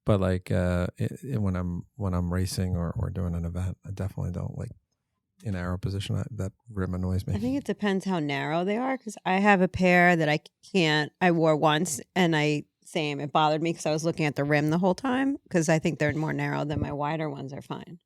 But like when I'm racing or doing an event, I definitely don't like in arrow position. That rim annoys me. I think it depends how narrow they are, because I have a pair that I wore once, and it bothered me because I was looking at the rim the whole time, because I think they're more narrow than my wider ones are fine.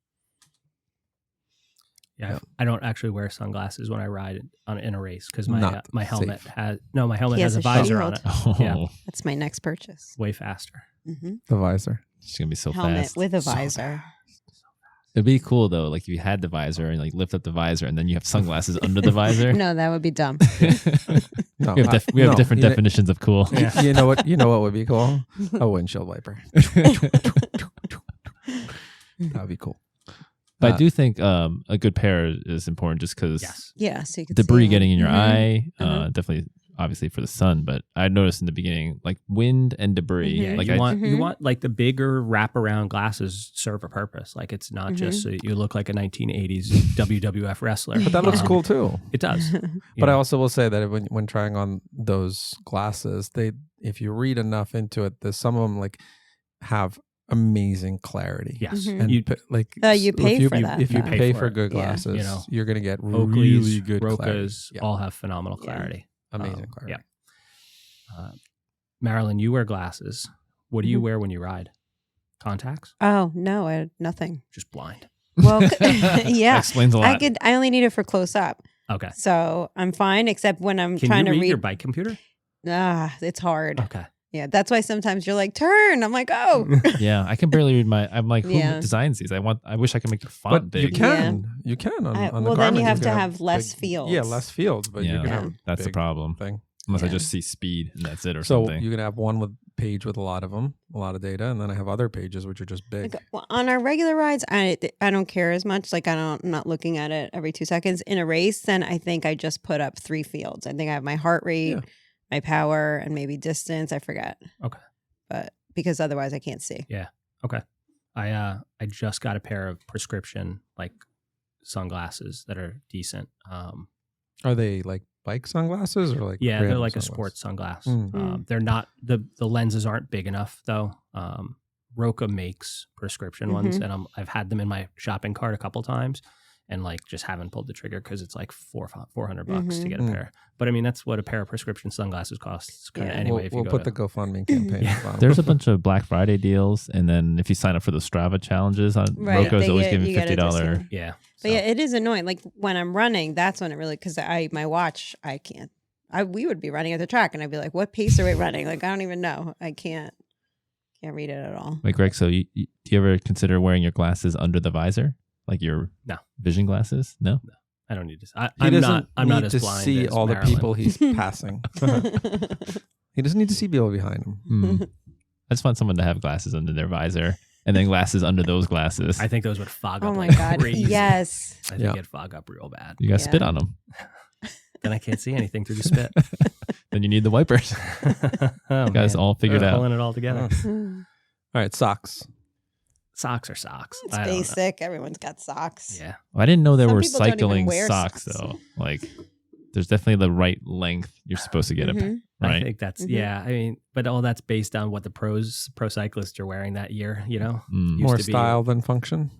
Yeah, I don't actually wear sunglasses when I ride in a race because my Not helmet safe. has He a has a visor shield. on it. Oh, Yeah. That's my next purchase. Way faster. Mm-hmm. The visor. it's gonna be so Helmet fast. with a So visor. It'd be cool though, like if you had the visor and like lift up the visor, and then you have sunglasses under the visor. No, that would be dumb. No, we have, we have no, different you know- definitions of cool. Yeah. You know what? You know what would be cool? A windshield wiper. That would be cool. But I do think a good pair is important, just because Yes. Yeah, so you could debris see getting in your eye, Uh-huh. definitely, obviously for the sun. But I noticed in the beginning, like wind and debris. Mhm. Yeah, Like you want Mhm. like the bigger wraparound glasses serve a purpose. Like it's not just so you look like a 1980s WWF wrestler. But that looks cool too. It does. But I also will say that when trying on those glasses, if you read enough into it, some of them like have amazing clarity. Yes. Mhm. And You- like You pay if for that, If you though. pay for good Yeah. glasses, You know, you're gonna get Oakley's, really good clarity. Rokas Yeah. all have phenomenal Yeah. clarity. Amazing clarity. Yeah. Marilyn, you wear glasses. What do you Mhm. wear when you ride? Contacts? Oh no, I had nothing. Just blind. Well, That yeah, explains a lot. I only need it for close up, Okay. so I'm fine. Except when I'm Can trying you to read your read. bike computer? It's hard. Okay. Yeah, that's why sometimes you're like, turn. I'm like, oh. Yeah, I can barely read my. I'm like, who Yeah. designs these? I wish I could make the font But you big. can. You can on the well, then you Garmin, have can to have less fields. Yeah, less fields, but you Yeah. can Yeah. have That's the big problem. thing. Unless I Yeah. just see speed and that's it, or So something. you can have one page with a lot of them, a lot of data, and then I have other pages which are just big. Like, well, on our regular rides, I don't care as much. Like I'm not looking at it every 2 seconds. In a race, then I think I just put up 3 fields. I think I have my heart rate, Yeah. my power, and maybe distance. I forget. Okay. But because otherwise I can't see. I just got a pair of prescription like sunglasses that are decent. Are they like bike sunglasses or like Yeah, they're random like a sunglasses? sports sunglass. Mm. They're not the lenses aren't big enough though. Roka makes prescription ones, and I've had them in my shopping cart a couple times, and like just haven't pulled the trigger because it's like $400 to get a Mhm. pair. But I mean, that's what a pair of prescription sunglasses costs kind of Yeah. anyway. We'll, if you we'll go put to, the GoFundMe campaign. Yeah. at the bottom. There's a bunch of Black Friday deals, and then if you sign up for the Strava challenges on Right, Roko's they always get- giving you get a $50. discount. yeah. But yeah, it is annoying. Like when I'm running, that's when it really, because my watch, I can't. We would be running at the track, and I'd be like, "What pace are we running?" Like I don't even know. I can't read it at all. Wait, Greg, so do you ever consider wearing your glasses under the visor, like your No. vision glasses? No. I don't need to. He doesn't I'm not need as to blind see as all the Marilyn. people he's passing. He doesn't need to see people behind him. Hmm. I just want someone to have glasses under their visor, and then glasses under those glasses. I think those would fog Oh up. my like god! crazy. Yes. I think Yeah. it'd fog up real bad. You got to Yeah. spit on them. Then I can't see anything through the spit. Then you need the wipers. Oh, You guys man. all figured out. Pulling it all together. All right, socks. Socks are socks. It's I don't know. basic. Everyone's got socks. Yeah. I didn't know there Some were people don't even cycling wear socks, socks. though. Like, there's definitely the right length you're supposed to get a Mhm. I right. think that's Mhm. yeah. I mean, but all that's based on what the pro cyclists are wearing that year. You know. Mm. Used More to be- style than function.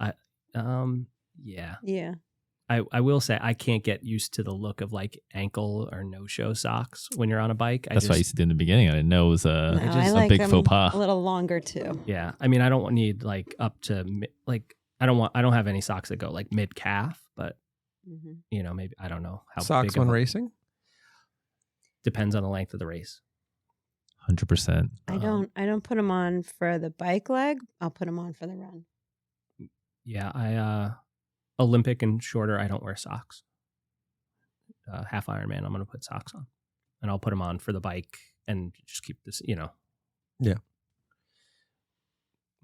Yeah. Yeah. I will say I can't get used to the look of like ankle or no show socks when you're on a bike. That's what I used to do in the beginning. I didn't know it was No, just I a like big them faux pas. a little longer too. Yeah. I mean, I don't need like up to like I don't have any socks that go like mid calf, but Mhm. you know, maybe I don't know how Socks big when of a- racing. depends on the length of the race. 100%. I don't put them on for the bike leg. I'll put them on for the run. Yeah, I Olympic and shorter I don't wear socks. Half Ironman I'm going to put socks on. and I'll put them on for the bike and just keep this, Yeah.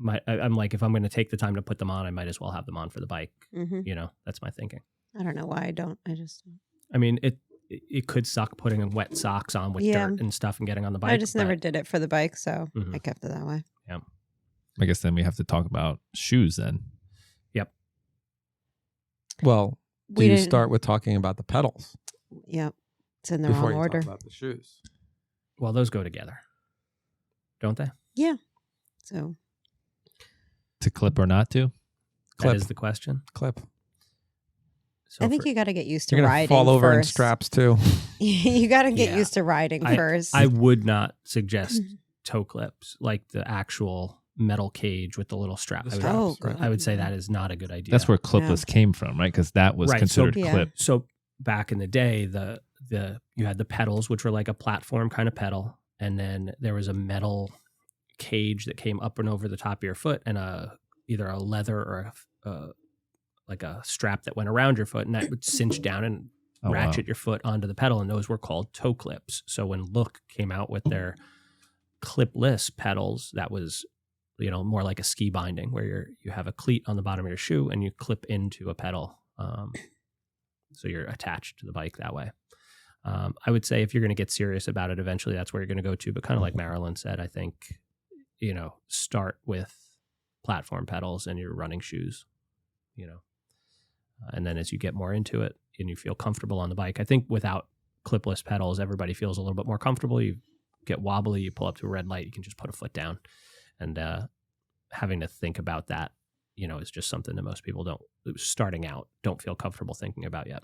I'm like, if I'm going to take the time to put them on, I might as well have them on for the bike. Mhm. That's my thinking. I don't know why I don't. I just. I mean, it could suck putting wet socks on with dirt and stuff and getting on the bike. I just never did it for the bike, so Mhm. I kept it that way. Yeah. I guess then we have to talk about shoes then. Yep. Well, do you start with talking about the pedals? Yep. It's in the before wrong you order. talk about the shoes? Well, those go together, don't they? Yeah. So. To clip or not to? That is the question. Clip. So I think you got to get used to You're gonna riding fall over in first. straps too. You got to get Yeah. used to riding first. I would not suggest toe clips, like the actual metal cage with the little strap. The I would, straps, Oh, right? I would say that is not a good idea. That's where clipless came from, right? Because that was Right, considered so- Yeah. clip. So back in the day, you had the pedals, which were like a platform kind of pedal, and then there was a metal cage that came up and over the top of your foot, and either a leather or like a strap that went around your foot, and that would cinch down and Oh, ratchet your foot onto the pedal, and those were called toe clips. So when Look came out with their clipless pedals, that was more like a ski binding, where you have a cleat on the bottom of your shoe and you clip into a pedal, so you're attached to the bike that way. I would say if you're going to get serious about it, eventually that's where you're going to go to. But kind of like Marilyn said, I think start with platform pedals and your running shoes, and then as you get more into it and you feel comfortable on the bike, I think without clipless pedals, everybody feels a little bit more comfortable. You get wobbly, you pull up to a red light, you can just put a foot down, and having to think about that, is just something that most people starting out don't feel comfortable thinking about yet.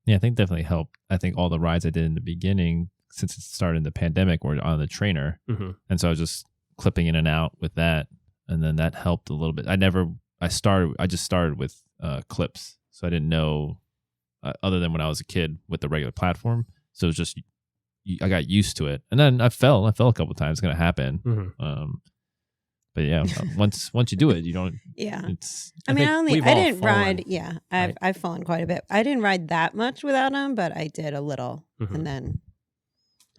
Yeah, I think definitely helped. I think all the rides I did in the beginning, since it started in the pandemic, were on the trainer. Mm-hmm. And so I was just clipping in and out with that. And then that helped a little bit. I just started with clips. So I didn't know, other than when I was a kid with the regular platform. So it was just, I got used to it. And then I fell a couple of times. It's going to happen. Mm-hmm. But yeah, once you do it, you don't. Yeah. It's. I mean, we've I all didn't fallen, ride. Yeah, I've fallen quite a bit. I didn't ride that much without them, but I did a little, Mhm. and then.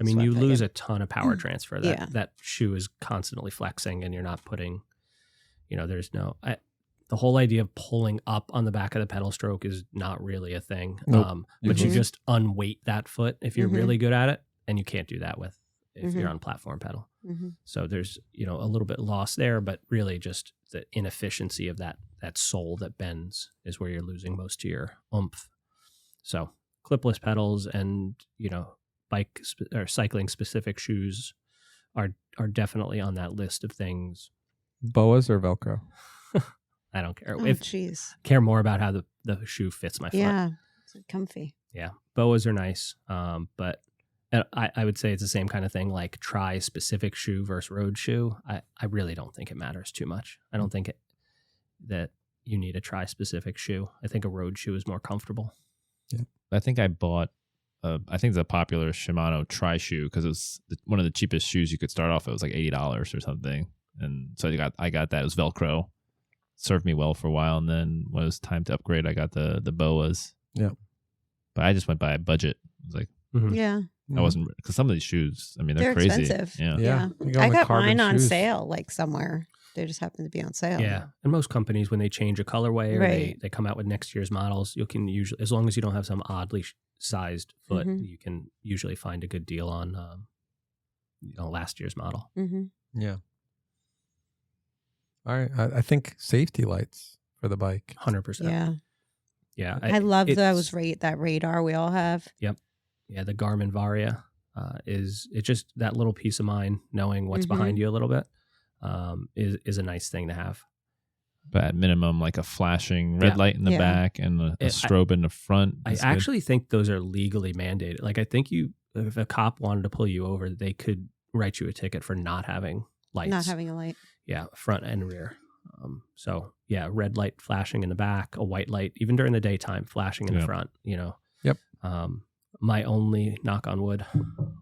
I mean, you swept lose again. a ton of power transfer. Yeah. That shoe is constantly flexing, and you're not putting, there's no. The whole idea of pulling up on the back of the pedal stroke is not really a thing. Nope. But you Mhm. just unweight that foot if you're Mhm. really good at it, and you can't do that if Mhm. you're on platform pedal. Mm-hmm. So there's a little bit lost there, but really just the inefficiency of that sole that bends is where you're losing most of your oomph. So clipless pedals and bike or cycling specific shoes are definitely on that list of things. Boas or Velcro? I don't care. Oh, If jeez. care more about how the shoe fits my foot. Yeah, it's comfy. Yeah. Boas are nice. But I would say it's the same kind of thing, like try specific shoe versus road shoe. I really don't think it matters too much. I don't think that you need a try specific shoe. I think a road shoe is more comfortable. I think I bought. I think it's a popular Shimano tri shoe because it was one of the cheapest shoes you could start off. It was like $80 or something, and so I got that. It was Velcro. Served me well for a while, and then when it was time to upgrade, I got the Boas. Yeah, but I just went by a budget. I was like, Mhm. Yeah, I wasn't, because some of these shoes, I mean, they're crazy. expensive. Yeah. Yeah. You go I on the got carbon mine on shoes. sale, like somewhere. They just happen to be on sale. Yeah. And most companies, when they change a colorway or Right. they come out with next year's models, you can usually, as long as you don't have some oddly sized foot, Mhm. you can usually find a good deal on last year's model. Mm-hmm. Yeah. All right. I think safety lights for the bike. 100%. Yeah. Yeah. I love it's- that radar we all have. Yeah, the Garmin Varia it's just that little peace of mind knowing what's Mhm. behind you a little bit is a nice thing to have. But at minimum, like a flashing red Yeah. light in the Yeah. back and a strobe in the front. I is good. actually think those are legally mandated. Like I think if a cop wanted to pull you over, they could write you a ticket for not having lights. Not having a light. Yeah, front and rear. So yeah, red light flashing in the back, a white light, even during the daytime, flashing in the Yeah. front, Yep. My only, knock on wood,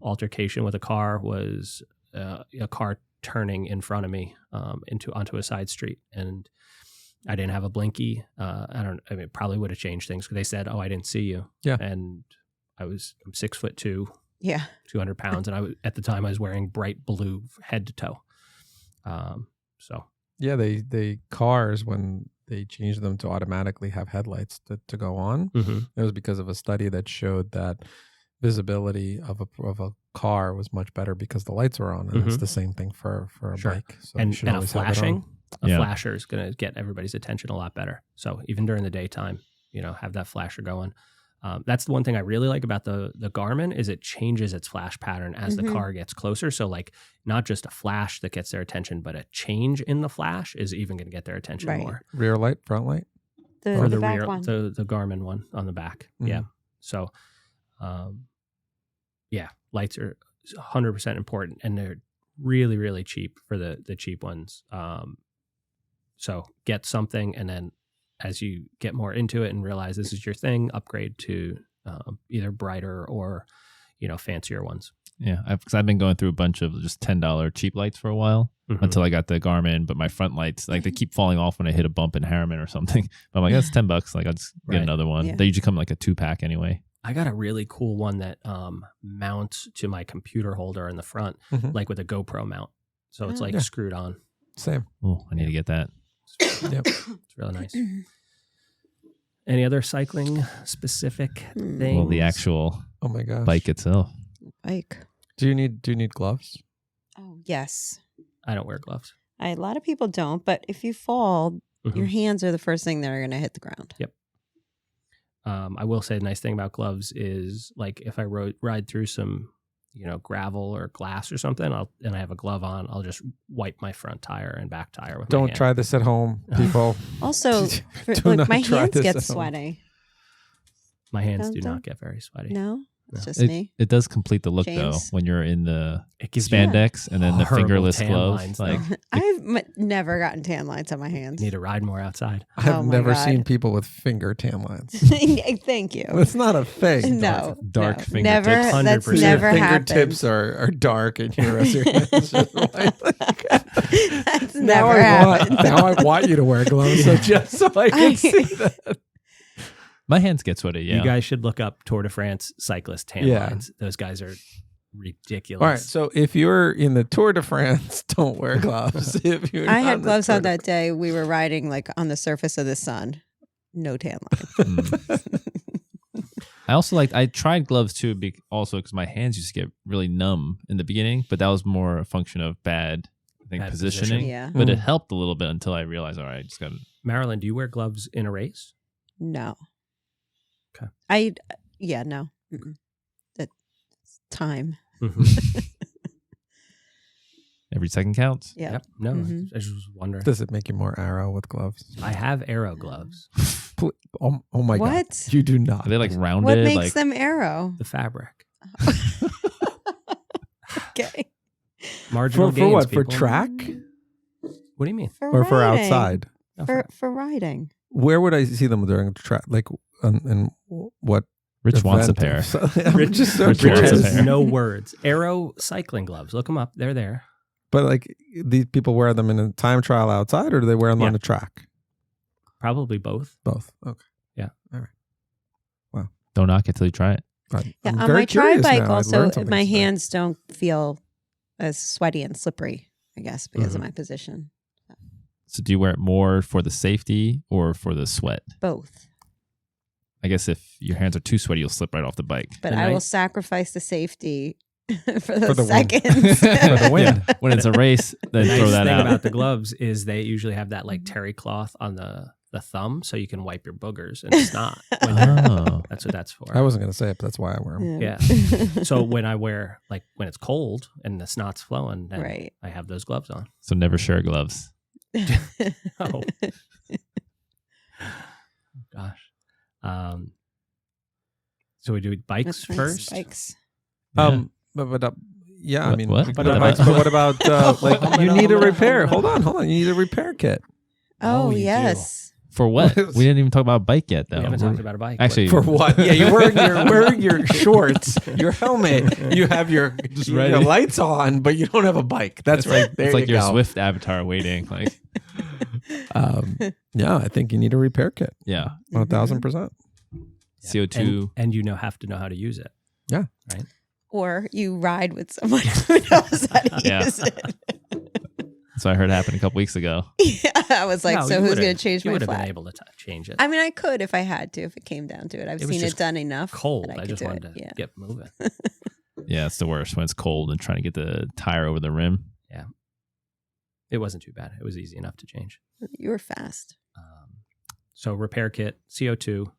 altercation with a car was a car turning in front of me onto a side street, and I didn't have a blinky. It probably would have changed things because they said, "Oh, I didn't see you." Yeah. And I'm 6'2", Yeah. 200 pounds. And at the time I was wearing bright blue head to toe. So Yeah, they cars, when they changed them to automatically have headlights to go on, mhm. it was because of a study that showed that visibility of a car was much better because the lights were on, and it's Mhm. the same thing for a Sure. bike. So you and should a always have it on. flashing, a Yeah. flasher is going to get everybody's attention a lot better. So even during the daytime, have that flasher going. That's the one thing I really like about the Garmin is it changes its flash pattern as the Mhm. car gets closer. So like not just a flash that gets their attention, but a change in the flash is even going to get their attention Right. more. Rear light, front light. Or The the back rear, one. the Garmin one on the back. Mhm. Yeah. So, lights are 100% important, and they're really, really cheap for the cheap ones. So get something, and then as you get more into it and realize this is your thing, upgrade to either brighter or fancier ones. Yeah, because I've been going through a bunch of just $10 cheap lights for a while Mhm. until I got the Garmin, but my front lights, like they keep falling off when I hit a bump in Harriman or something. But I'm like, that's $10. Like I'll just get Right. another one. Yeah. They usually come in like a 2-pack anyway. I got a really cool one that mounts to my computer holder in the front, Mhm. like with a GoPro mount. So it's Oh. like Yeah. screwed on. Same. Oh, I need to get that. Yep. It's really nice. Any other cycling specific Hmm. things? Well, the actual Oh my gosh. bike itself. Bike. Do you need gloves? Oh, yes. I don't wear gloves. A lot of people don't, but if you fall, Mhm. your hands are the first thing that are going to hit the ground. I will say the nice thing about gloves is like if I ride through some, gravel or glass or something, and I have a glove on, I'll just wipe my front tire and back tire with my Don't hand. try this at home, people. Also, Do not my try hands this get at home. sweaty. My hands do Don't- not get very sweaty. No, it's No. just me. It does complete the look though James? when you're in the It gives you spandex and then the horrible fingerless tan gloves. lines, Like though. I've never gotten tan lines on my hands. need to ride more outside. I've Oh my never God. seen people with finger tan lines. Thank you. It's not a thing. No, dark no. fingertips. Never. That's 100%. never Your happened. fingertips are dark and your rest of your hands are white. That's now never happened. Now I want you to wear gloves just so I can see that. my hands get sweaty. Yeah. You guys should look up Tour de France cyclist tan Yeah. lines. Those guys are ridiculous. All right, so if you're in the Tour de France, don't wear gloves. If you're I not had in the gloves Tour on de that day. We were riding like on the surface of the sun. No tan line. I also I tried gloves too, also because my hands used to get really numb in the beginning, but that was more a function of bad Bad positioning. Yeah. But it Mm. helped a little bit until I realized, all right, I just got to. Marilyn, do you wear gloves in a race? No. Okay. No. Mm-mm. That's time. Every second counts. Yeah. Yep. No, Mhm. I just was wondering. Does it make you more arrow with gloves? I have arrow gloves. Oh my God. What? You do not. Are they like rounded? What makes like them arrow? The fabric. Okay. Marginal for gains, what? For people. track What do you mean? or for riding. outside? No, For riding. Where would I see them during track? Like, and what? Rich wants a event? pair. I'm just so Rich Rich wants a curious. has pair. no words. Arrow cycling gloves. Look them up. They're there. But like, these people wear them in a time trial outside, or do they wear them Yeah. on the track? Probably both. Both. Okay. Don't knock it till you try it. Yeah, I'm on very my tri curious bike now. I'd also learned something my today. hands don't feel as sweaty and slippery, I guess, because of my position. So do you wear it more for the safety or for the sweat? Both. I guess if your hands are too sweaty, you'll slip right off the bike. But The I will nice- sacrifice the safety for For those the win. seconds. For the win. Yeah. When it's a race, then The throw nice that thing out. about the gloves is they usually have that like terry cloth on the thumb, so you can wipe your boogers and snot. When Oh. that's what that's for. I wasn't going to say it, but that's why I wear them. Yeah. So when I wear when it's cold and the snot's flowing, then Right. I have those gloves on. So never share gloves. Oh. Gosh. So we do bikes That's nice. first. Bikes. But yeah, I What- mean, what? we But can do about- bikes, but what about like you need a repair? Hold Hold on. You need a repair kit. Oh, you do. yes. For what? We didn't even talk about bike yet, though. We haven't talked about a bike. Actually, For what? Yeah, you're wearing your shorts, your helmet, you have your ready. lights on, but you don't have a bike. That's right. There it's like you your go. Swift avatar waiting. Like, Yeah, I think you need a repair kit. yeah, 1,000%. CO2. and you have to know how to use it. Yeah. Right. Or you ride with someone who knows how to Yeah. use it. So I heard it happened a couple weeks ago. Yeah, I was like, No, so you who's would've- going to change You my would have been flat? able to change it. I mean, I could if I had to, if it came down to it. I've It was seen it just done enough. Cold. that I could just do wanted it. to Yeah. get moving. Yeah, it's the worst when it's cold and trying to get the tire over the rim. It wasn't too bad. It was easy enough to change. You were fast. So repair kit, CO2,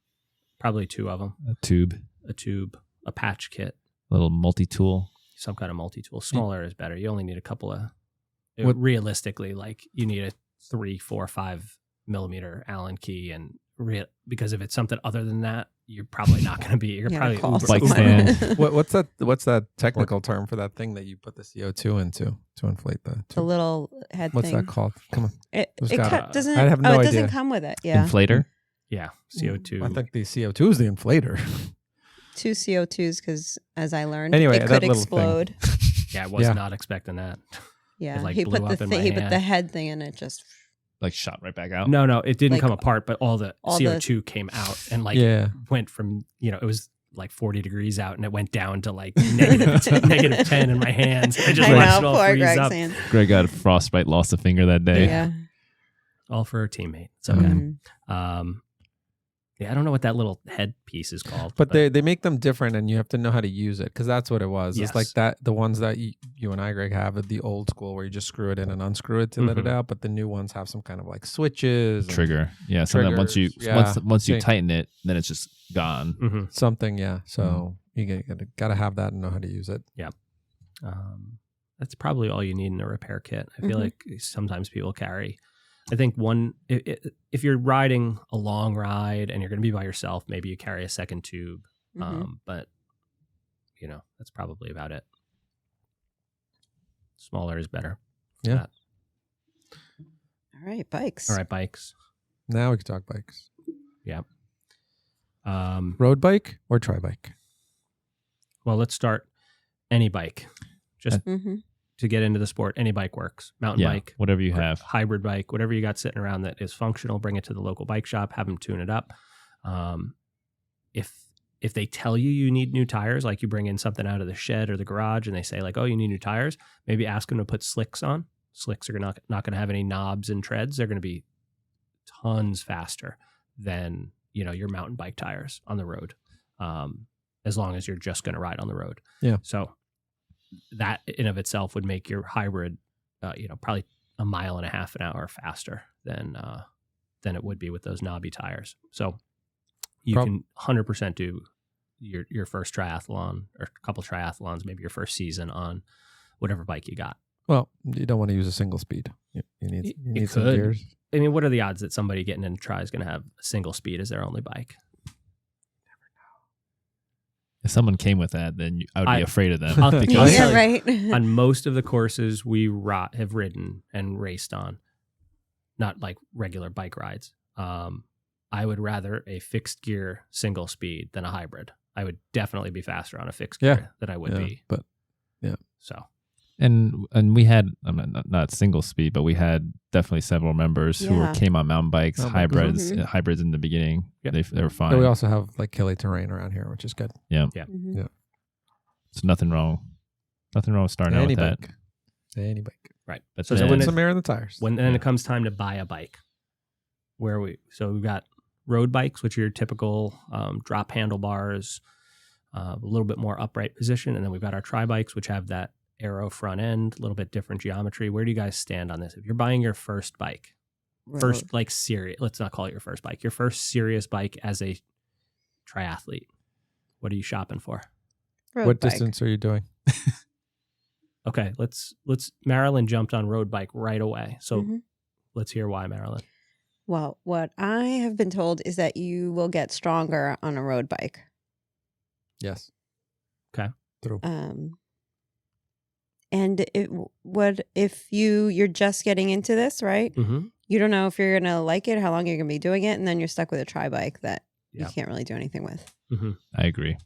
probably 2 of them, A tube, a tube, a patch kit, little multi-tool. some kind of multi-tool. Smaller is better. You only need a couple of, What- realistically, like you need a 3, 4, 5 millimeter Allen key. And because if it's something other than that, you're probably not going to be, you're Yeah, probably call Bike someone. stand. What's that technical term for that thing that you put the CO2 into to inflate the The tube? little head What's thing. that called? Come on. It, Who's it got it? doesn't. I have no it idea. doesn't come with it. Yeah, Inflator. Yeah, CO2. I think the CO2 is the inflator. 2 CO2s because, as I learned, Anyway, it that could little thing. explode. Yeah, I was Yeah. not expecting that. Yeah, It, like, he blew put the up in my thing. He put hand. the head thing in it. Just Like shot right back out. No, it didn't Like, come apart, but all the all the- CO2 came out and like Yeah. went from, it was like 40 degrees out and it went down to like negative 10 in my hands. I just I watched it know, all poor freeze Greg's up. hand. Greg got frostbite, lost a finger that day. Yeah. All for a teammate. It's okay. Mhm. Yeah, I don't know what that little head piece is called. But they make them different, and you have to know how to use it because that's what it was. It's like Yes. that. The ones that you and I, Greg, have are the old school where you just screw it in and unscrew it to let it Mhm. out. But the new ones have some kind of like switches, and Trigger. Yeah. So that once you Triggers, yeah. once you See. tighten it, then it's just gone. Mhm. something. Yeah. So you gotta have that and know how to use it. That's probably all you need in a repair kit. I feel Mhm. like sometimes people carry. I think if you're riding a long ride and you're going to be by yourself, maybe you carry a second tube. Mhm. But that's probably about it. Smaller is better. for Yeah. that. All right, bikes. All right, bikes. Now we can talk bikes. Road bike or tri bike? Well, let's start any bike. Just Mm-hmm. to get into the sport, any bike works. Mountain Yeah. bike, Whatever you or have. hybrid bike, whatever you got sitting around that is functional, bring it to the local bike shop, have them tune it up. If they tell you need new tires, like you bring in something out of the shed or the garage and they say like, oh, you need new tires, maybe ask them to put slicks on. Slicks are not going to have any knobs and treads. They're going to be tons faster than, your mountain bike tires on the road. As long as you're just going to ride on the road. Yeah. So that in of itself would make your hybrid, probably 1.5 miles an hour faster than it would be with those knobby tires. So you can 100% do your first triathlon or a couple triathlons, maybe your first season on whatever bike you got. Well, you don't want to use a single speed. You need some could. gears. I mean, what are the odds that somebody getting into tri is going to have a single speed as their only bike? If someone came with that, then I would be afraid of them. I'll because tell Yeah, you, right. on most of the courses we have ridden and raced on, not like regular bike rides, I would rather a fixed gear single speed than a hybrid. I would definitely be faster on a fixed gear than I would be. But So and we had not single speed, but we had definitely several members who Yeah. came on mountain bikes, Mountain bikes. Mhm. hybrids in the beginning. Yep. They were fine. but we also have like hilly terrain around here, which is good. Mhm. So nothing wrong with starting out Any with that. bike. Any bike. right. But So then- when Put some air in the tires. then it comes time to buy a bike, so we've got road bikes, which are your typical drop handlebars, a little bit more upright position, and then we've got our tri bikes, which have that aero front end, a little bit different geometry. Where do you guys stand on this? If you're buying your first bike, first like serious, let's not call it your first bike, your first serious bike as a triathlete, what are you shopping for? Road What bike. distance are you doing? Okay, let's Marilyn jumped on road bike right away, so Mhm. let's hear why, Marilyn. Well, what I have been told is that you will get stronger on a road bike. Yes. Okay. True. And if you're just getting into this, right? Mm-hmm. You don't know if you're gonna like it, how long you're gonna be doing it, and then you're stuck with a tri bike that Yeah. you can't really do anything with. Mm-hmm. I agree.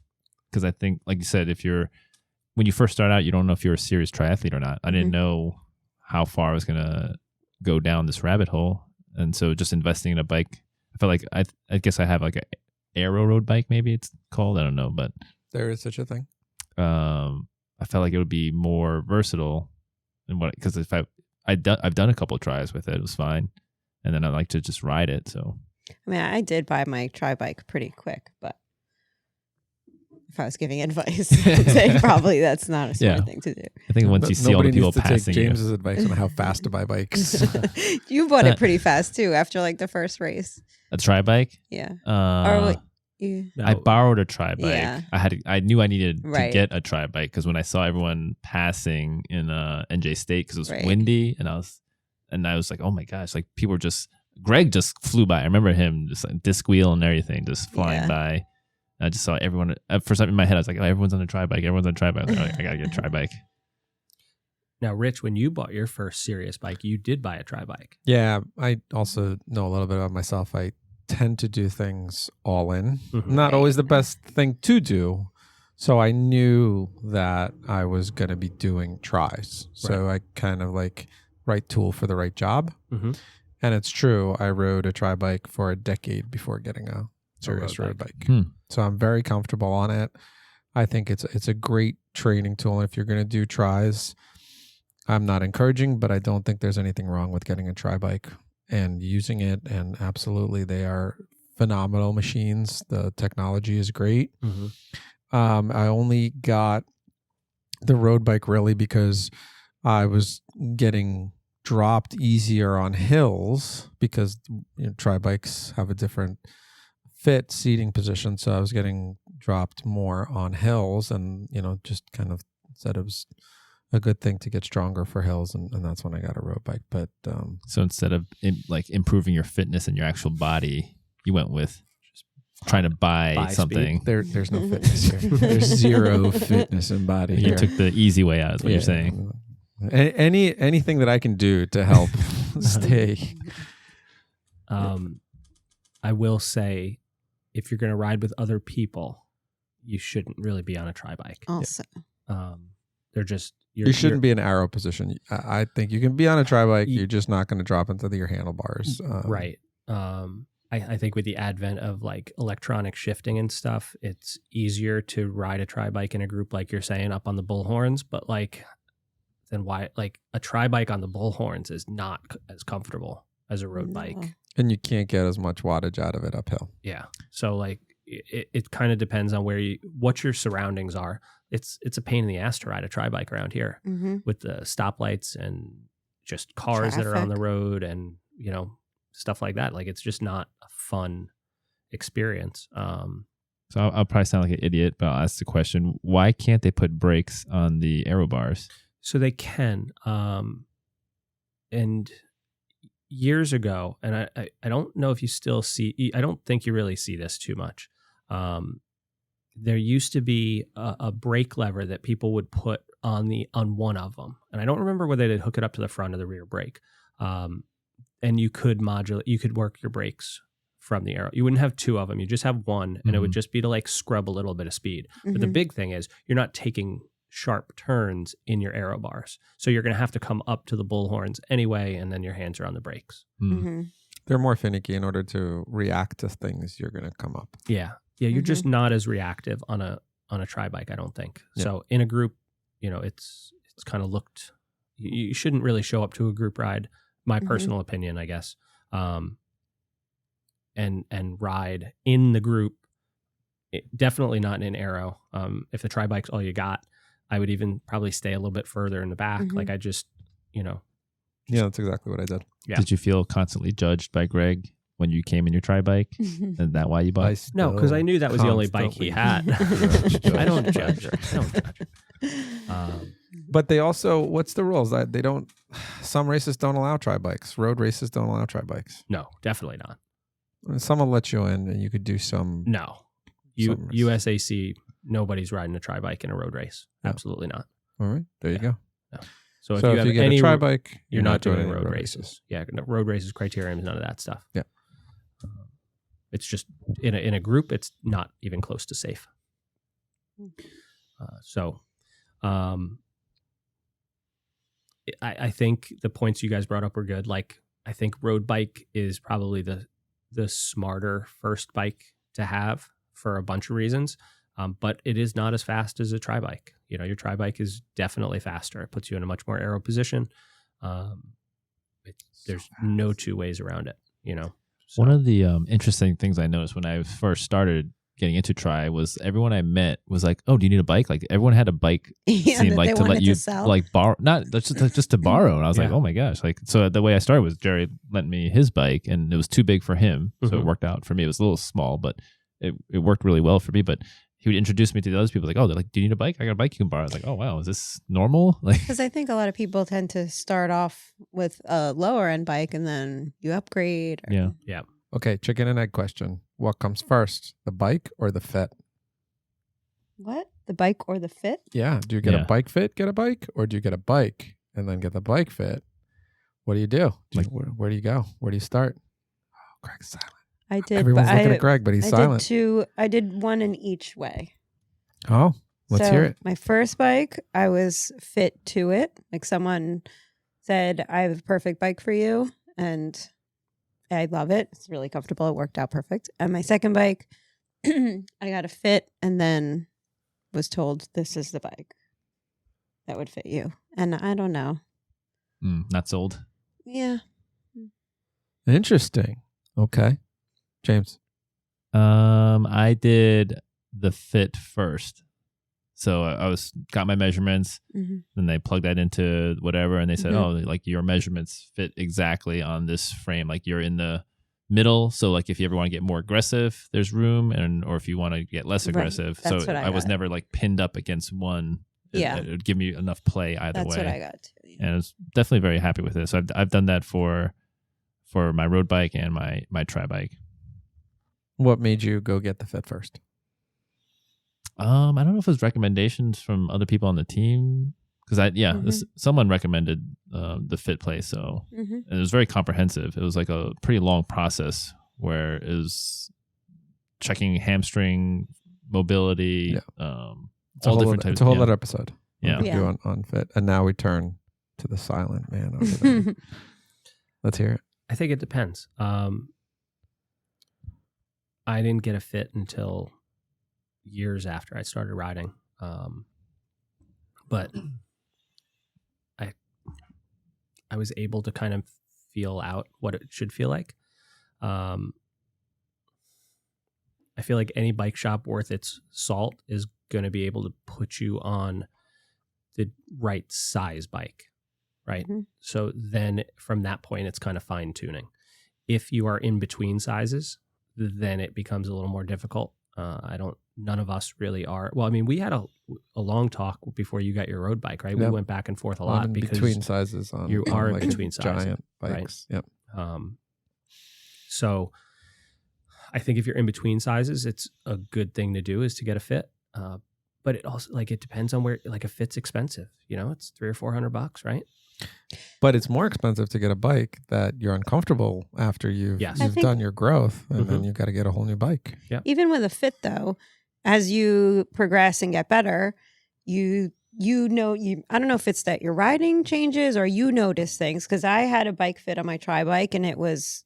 Because I think, like you said, when you first start out, you don't know if you're a serious triathlete or not. I didn't Mhm. know how far I was going to go down this rabbit hole. And so just investing in a bike, I felt like I guess I have like a aero road bike, maybe it's called. I don't know. But There is such a thing. I felt like it would be more versatile, and because if I've done a couple of tries with it, it was fine, and then I like to just ride it. So I mean, I did buy my tri-bike pretty quick, but if I was giving advice, I'd say probably that's not a smart thing to do. I think once you see all the people needs to passing take James's advice on how fast to buy bikes. You bought it pretty fast too after like the first race. a tri-bike. Yeah. Uh, Or what? You, No, I borrowed a tri-bike. Yeah. I knew I needed to Right. get a tri-bike because when I saw everyone passing in NJ State because it was Right. windy and I was like, oh my gosh, like people were Greg just flew by. I remember him just like disc wheel and everything just flying Yeah. by. And I just saw everyone. For something in my head, I was like, oh, everyone's on a tri-bike. Everyone's on a tri-bike. I was like, I gotta get a tri-bike. Now, Rich, when you bought your first serious bike, you did buy a tri-bike. Yeah, I also know a little bit about myself. I tend to do things all in. Mhm. Not always the best thing to do. So I knew that I was going to be doing tries. So I kind of like right tool for the right job. Mm-hmm. And it's true. I rode a tri bike for a decade before getting a serious road bike. So I'm very comfortable on it. I think it's a great training tool. If you're going to do tries, I'm not encouraging, but I don't think there's anything wrong with getting a tri bike and using it. And absolutely, they are phenomenal machines. The technology is great. Mm-hmm. I only got the road bike really because I was getting dropped easier on hills because tri bikes have a different fit seating position. So I was getting dropped more on hills and, just kind of said it was a good thing to get stronger for hills. And that's when I got a road bike. But So instead of improving your fitness and your actual body, you went with just trying to buy something. there's no fitness here. There's zero fitness in body You here. took the easy way out, is what you're saying. Anything that I can do to help stay. I will say, if you're going to ride with other people, you shouldn't really be on a tri-bike. also. They're just You shouldn't be in arrow position. I think you can be on a tri bike. You're just not going to drop into your handlebars. Right. I think with the advent of like electronic shifting and stuff, it's easier to ride a tri-bike in a group, like you're saying, up on the bullhorns. But then why? Like a tri-bike on the bullhorns is not as comfortable as a road bike. And you can't get as much wattage out of it uphill. Yeah. So like it kind of depends on what your surroundings are. It's a pain in the ass to ride a tri-bike around here with the stoplights and just cars that are on the road and stuff like that. Like it's just not a fun experience. So I'll probably sound like an idiot, but I'll ask the question: why can't they put brakes on the aero bars? So they can. And years ago, and I don't know if you still see. I don't think you really see this too much. There used to be a brake lever that people would put on one of them, and I don't remember whether they'd hook it up to the front or the rear brake. And you could modulate, you could work your brakes from the aero. You wouldn't have two of them; you just have one, and it would just be to like scrub a little bit of speed. But the big thing is, you're not taking sharp turns in your aero bars, so you're going to have to come up to the bullhorns anyway, and then your hands are on the brakes. They're more finicky in order to react to things. You're going to come up. Yeah. You're just not as reactive on a tri-bike, I don't think. Yeah. So in a group, it's kind of looked. You shouldn't really show up to a group ride. My personal opinion, I guess, and ride in the group. Definitely not in aero. If the tri-bike's all you got, I would even probably stay a little bit further in the back. Like I just, Yeah, that's exactly what I did. Yeah. Did you feel constantly judged by Greg when you came in your tri-bike? Is that why you bought it? No, because I knew that was the only bike he had. I don't judge. But they also, what's the rules? They don't. Some races don't allow tri-bikes. Road races don't allow tri-bikes. No, definitely not. Some will let you in, and you could do some. No, USAC. Nobody's riding a tri-bike in a road race. No. Absolutely not. All right, there you go. No. So if you get a tri-bike, you're not doing road races. Yeah, road races criterium is none of that stuff. Yeah, it's just in a group, it's not even close to safe. I think the points you guys brought up were good. Like I think road bike is probably the smarter first bike to have for a bunch of reasons. But it is not as fast as a tri bike. Your tri bike is definitely faster. It puts you in a much more aero position. There's no two ways around it. So. One of the interesting things I noticed when I first started getting into tri was everyone I met was like, "Oh, do you need a bike?" Like everyone had a bike. Seemed like to let you like borrow, not just to borrow. And I was like, "Oh my gosh!" Like so, the way I started was Jerry lent me his bike, and it was too big for him, so it worked out for me. It was a little small, but it worked really well for me. But he would introduce me to the other people, like, "Oh, they're like, do you need a bike? I got a bike you can borrow." I was like, "Oh wow, is this normal?" Like, because I think a lot of people tend to start off with a lower end bike and then you upgrade. Yeah. Okay, chicken and egg question. What comes first, the bike or the fit? What? The bike or the fit? Yeah. Do you get a bike fit, get a bike? Or do you get a bike and then get the bike fit? What do you do? Where do you go? Where do you start? Oh, Greg's silent. I did. Everyone's looking at Greg, but he's silent. I did one in each way. Oh, let's hear it. My first bike, I was fit to it. Like someone said, I have a perfect bike for you. And I love it. It's really comfortable. It worked out perfect. And my second bike, I got a fit and then was told this is the bike that would fit you. And I don't know. Not sold. Yeah. Interesting. Okay. James. I did the fit first. So I got my measurements, then they plugged that into whatever, and they said, "Oh, like your measurements fit exactly on this frame. Like you're in the middle. So like if you ever want to get more aggressive, there's room, or if you want to get less aggressive." That's so I was never like pinned up against one. It would give me enough play either way. That's what I got too. Yeah. And I was definitely very happy with it. So I've done that for my road bike and my tri bike. What made you go get the fit first? I don't know if it was recommendations from other people on the team because someone recommended the fit place. So and it was very comprehensive. It was like a pretty long process where it was checking hamstring mobility. It's a whole other episode. Yeah. Do on fit. And now we turn to the silent man over there. Let's hear it. I think it depends. I didn't get a fit until years after I started riding. But I was able to kind of feel out what it should feel like. I feel like any bike shop worth its salt is going to be able to put you on the right size bike, right? So then from that point, it's kind of fine tuning. If you are in between sizes, then it becomes a little more difficult. None of us really are. Well, I mean, we had a long talk before you got your road bike, right? Yep. We went back and forth a lot because between sizes you are like in between sizes, giant bikes. Right? Yep. So I think if you're in between sizes, it's a good thing to do is to get a fit. But it also it depends on where a fit's expensive. It's $300 or $400, right? But it's more expensive to get a bike that you're uncomfortable after you've done your growth, and then you've got to get a whole new bike. Yeah. Even with a fit, though, as you progress and get better, I don't know if it's that your riding changes or you notice things. Because I had a bike fit on my tri bike, and it was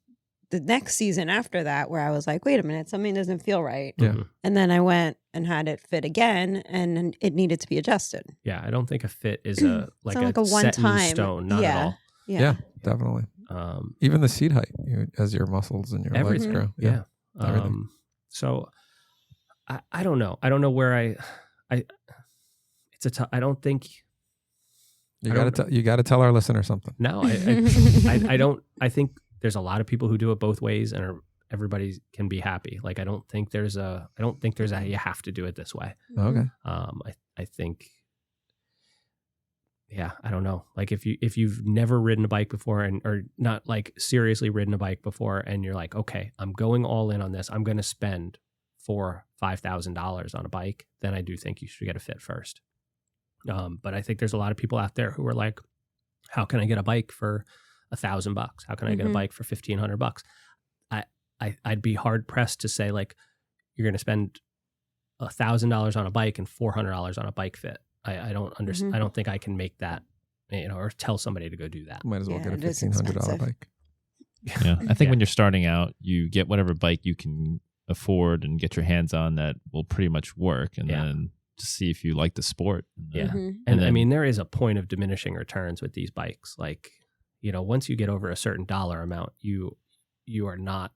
the next season after that where I was like, wait a minute, something doesn't feel right. Yeah. And then I went and had it fit again, and it needed to be adjusted. Yeah, I don't think a fit is a one set in time stone. Not at all. Yeah, definitely. Even the seat height, as your muscles and your legs grow. Yeah. So I don't know. I don't know where I don't think you got to tell our listener something. No, I don't. I think there's a lot of people who do it both ways, and everybody can be happy. Like I don't think there's a you have to do it this way. Okay. I think. Yeah, I don't know. Like if you've never ridden a bike before or not like seriously ridden a bike before, and you're like, okay, I'm going all in on this. I'm going to spend $4,000-$5,000 on a bike. Then I do think you should get a fit first. But I think there's a lot of people out there who are like, how can I get a bike for $1,000? How can I get a bike for $1,500? I'd be hard pressed to say like you're going to spend $1,000 on a bike and $400 on a bike fit. I don't understand. I don't think I can make that, or tell somebody to go do that. Might as well get a $1,500 bike. Yeah, I think when you're starting out, you get whatever bike you can afford and get your hands on that will pretty much work, and then just see if you like the sport. Yeah. Mm-hmm. And then, I mean, there is a point of diminishing returns with these bikes. Like, once you get over a certain dollar amount, you are not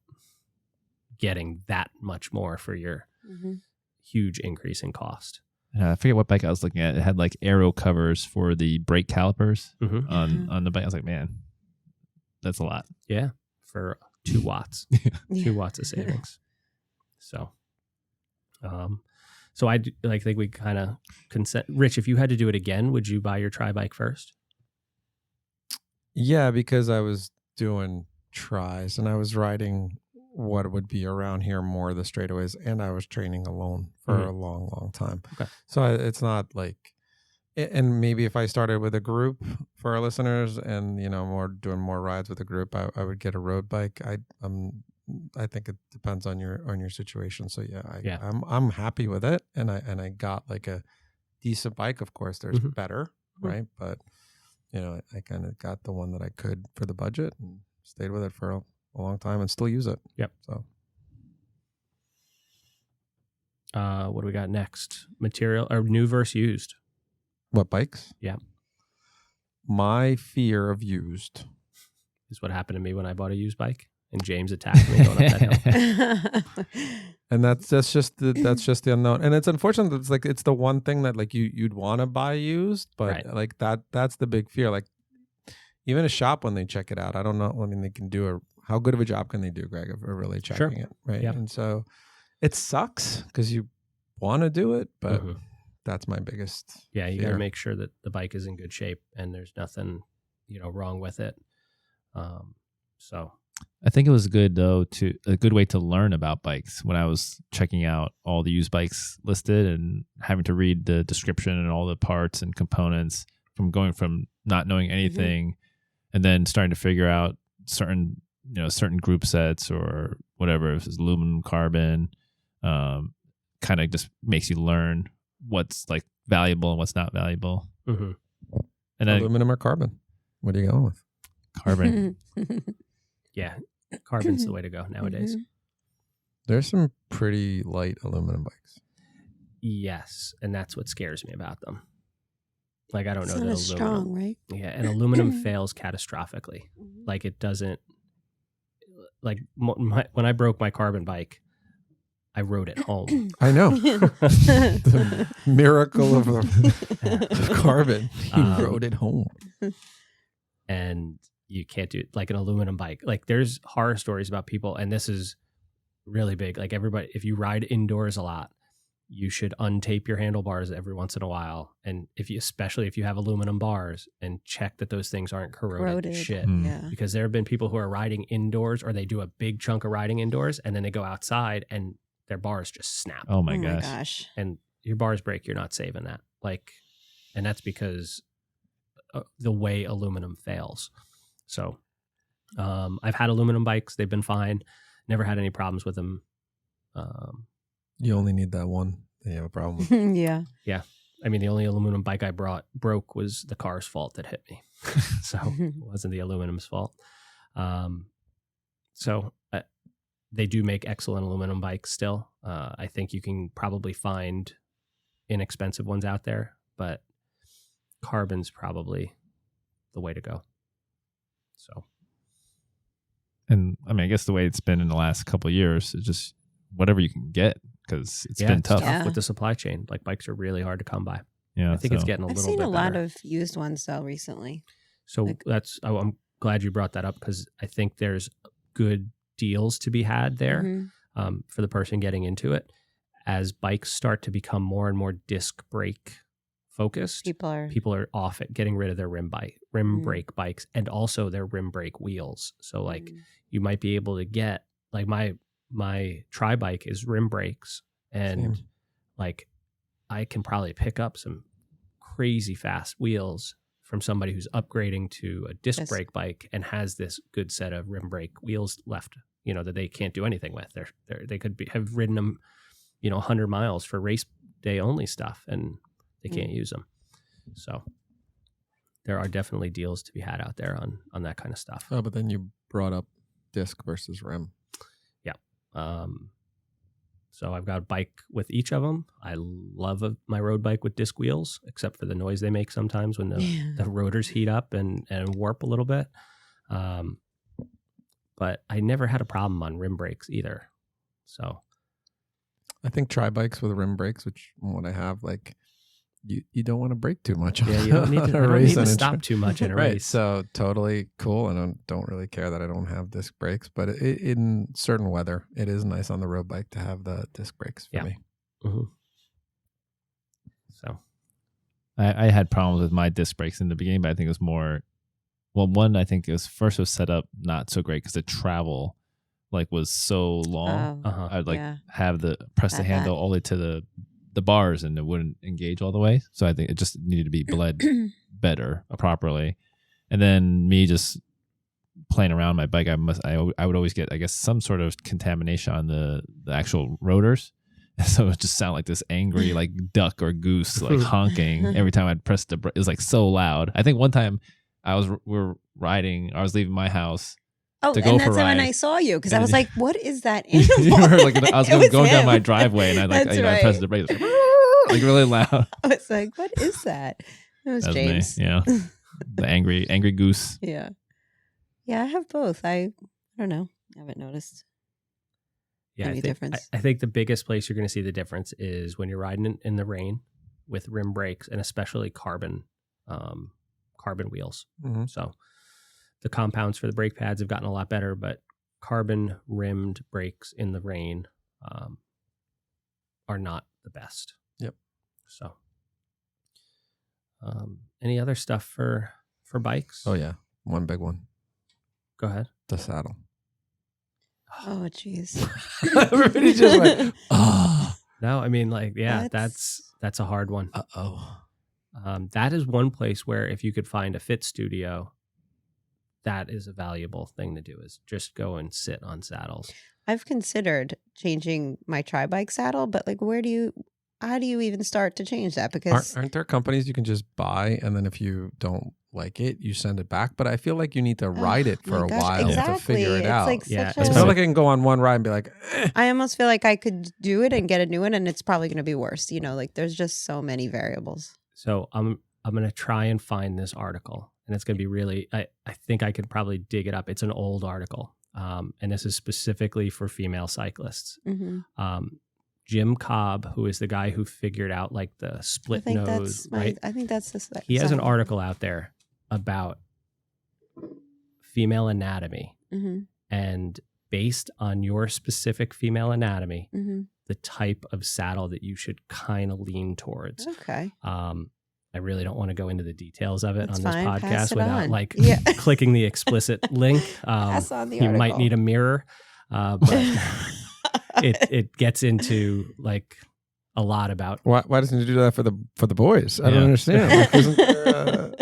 getting that much more for your huge increase in cost. I forget what bike I was looking at. It had like aero covers for the brake calipers on the bike. I was like, man, that's a lot. Yeah, for 2 watts, 2 watts of savings. So, I think we kind of consent. Rich, if you had to do it again, would you buy your tri bike first? Yeah, because I was doing tries and I was riding what would be around here more the straightaways, and I was training alone for a long, long time. Okay. So it's not like, and maybe if I started with a group for our listeners and, doing more rides with a group, I would get a road bike. I think it depends on your situation. So I'm happy with it. And I got like a decent bike. Of course there's better, right? But I kind of got the one that I could for the budget and stayed with it for a long time and still use it. Yep. So what do we got next? Material or new versus used? what bikes? Yeah. My fear of used is what happened to me when I bought a used bike and James attacked me going up that hill. And that's just the unknown. And it's unfortunate that it's the one thing that like you'd want to buy used, but like that's the big fear. Like even a shop when they check it out, I don't know. I mean, they can do how good of a job can they do, Greg, if we're really checking it, right? Yep. And so it sucks because you want to do it, but that's my biggest fear. You got fear. to make sure that the bike is in good shape and there's nothing wrong with it. So I think it was good though a good way to learn about bikes when I was checking out all the used bikes listed and having to read the description and all the parts and components, from going from not knowing anything and then starting to figure out certain group sets or whatever, if it's aluminum, carbon, kind of just makes you learn what's like valuable and what's not valuable. And aluminum or carbon? What are you going with? Carbon. Yeah, carbon's the way to go nowadays. There's some pretty light aluminum bikes. Yes, and that's what scares me about them. Like, I don't know that that strong, right? Yeah, and aluminum fails catastrophically. Like, it doesn't. Like when I broke my carbon bike, I rode it home. I know. The miracle of carbon. He rode it home. And you can't do it like an aluminum bike. Like, there's horror stories about people, and this is really big. Like, everybody, if you ride indoors a lot, you should untape your handlebars every once in a while. And especially if you have aluminum bars, and check that those things aren't corroded to shit. Yeah. Because there have been people who are riding indoors, or they do a big chunk of riding indoors, and then they go outside and their bars just snap. Oh my gosh. And your bars break, you're not saving that. Like, and that's because the way aluminum fails. So I've had aluminum bikes. They've been fine. Never had any problems with them. You only need that one. Then you have a problem with. Yeah. I mean, the only aluminum bike I broke was the car's fault that hit me. So it wasn't the aluminum's fault. So they do make excellent aluminum bikes still. I think you can probably find inexpensive ones out there, but carbon's probably the way to go. So. And I mean, I guess the way it's been in the last couple of years is just whatever you can get, because it's been tough. With the supply chain. Like, bikes are really hard to come by. Yeah, I think it's getting a I've little bit seen a lot better. of used ones though recently. So I'm glad you brought that up, because I think there's good deals to be had there for the person getting into it. As bikes start to become more and more disc brake focused, people are off at getting rid of their rim brake bikes, and also their rim brake wheels. So like you might be able to get, like, my tri bike is rim brakes, and like I can probably pick up some crazy fast wheels from somebody who's upgrading to a disc brake bike and has this good set of rim brake wheels left, that they can't do anything with. They could have ridden them, 100 miles for race day only stuff, and they can't use them. So there are definitely deals to be had out there on that kind of stuff. Oh, but then you brought up disc versus rim. Yeah. So I've got a bike with each of them. I love my road bike with disc wheels, except for the noise they make sometimes when the rotors heat up and warp a little bit. But I never had a problem on rim brakes either. So I think tri-bikes with rim brakes, which what I have, like you don't want to brake too much. Yeah, you don't need to stop too much in a right, race. So totally cool. And I don't really care that I don't have disc brakes, but in certain weather, it is nice on the road bike to have the disc brakes for me. Mm-hmm. So I had problems with my disc brakes in the beginning, but I think it was more, well, one, I think it was set up not so great because the travel like was so long. I'd like have press the handle all the way to the bars and it wouldn't engage all the way. So I think it just needed to be bled better, properly. And then me just playing around my bike, I would always get, I guess, some sort of contamination on the actual rotors. So it would just sound like this angry like duck or goose like honking every time I'd press the brake. It was like so loud. I think one time I was leaving my house. Oh, to go and for that's a ride. when I saw you because I was like, "What is that animal?" You were like, I was going down my driveway and I like I pressed the brake, like really loud. I was like, "What is that?" It was James. Me. Yeah, the angry goose. Yeah, I have both. I don't know. I haven't noticed. Yeah, I think the biggest place you're going to see the difference is when you're riding in the rain with rim brakes and especially carbon wheels. Mm-hmm. So the compounds for the brake pads have gotten a lot better, but carbon rimmed brakes in the rain are not the best. Yep. So any other stuff for bikes? Oh yeah, one big one. Go ahead. The saddle. Oh jeez. Everybody just like, oh. No, I mean, like, yeah, that's a hard one. That is one place where if you could find a fit studio, that is a valuable thing to do, is just go and sit on saddles. I've considered changing my tri-bike saddle, but like, how do you even start to change that? Because aren't there companies you can just buy and then if you don't like it, you send it back? But I feel like you need to ride it for a while to figure it out. Like it's not like I can go on one ride and be like, I almost feel like I could do it and get a new one and it's probably going to be worse. You know, like there's just so many variables. So I'm going to try and find this article. And it's going to be really, I think I could probably dig it up. It's an old article. And this is specifically for female cyclists. Mm-hmm. Jim Cobb, who is the guy who figured out like the split nose, right? I think that's this. He has an article out there about female anatomy. Mm-hmm. And based on your specific female anatomy, mm-hmm. the type of saddle that you should kind of lean towards. Okay. I really don't want to go into the details of it That's on this fine. podcast without like Yeah. clicking the explicit link. Pass on the you article. might need a mirror, but it gets into like a lot about. why doesn't he do that for the boys? I don't understand. Like, isn't there,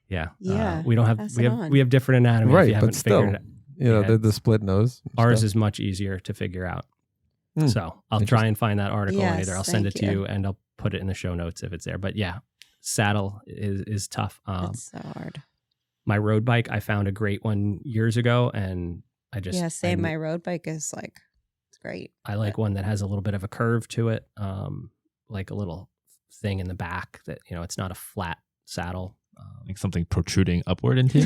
yeah. We don't have we have different anatomy. Right, if you haven't but still, figured it. you know, the split nose. Ours stuff. is much easier to figure out. Mm. So I'll try and find that article later. I'll send it to you. you and I'll put it in the show notes if it's there. But yeah, saddle is tough. It's so hard. My road bike, I found a great one years ago, and I just same. My road bike is like, it's great. I like one that has a little bit of a curve to it, like a little thing in the back that, you know, it's not a flat saddle, like something protruding upward into you.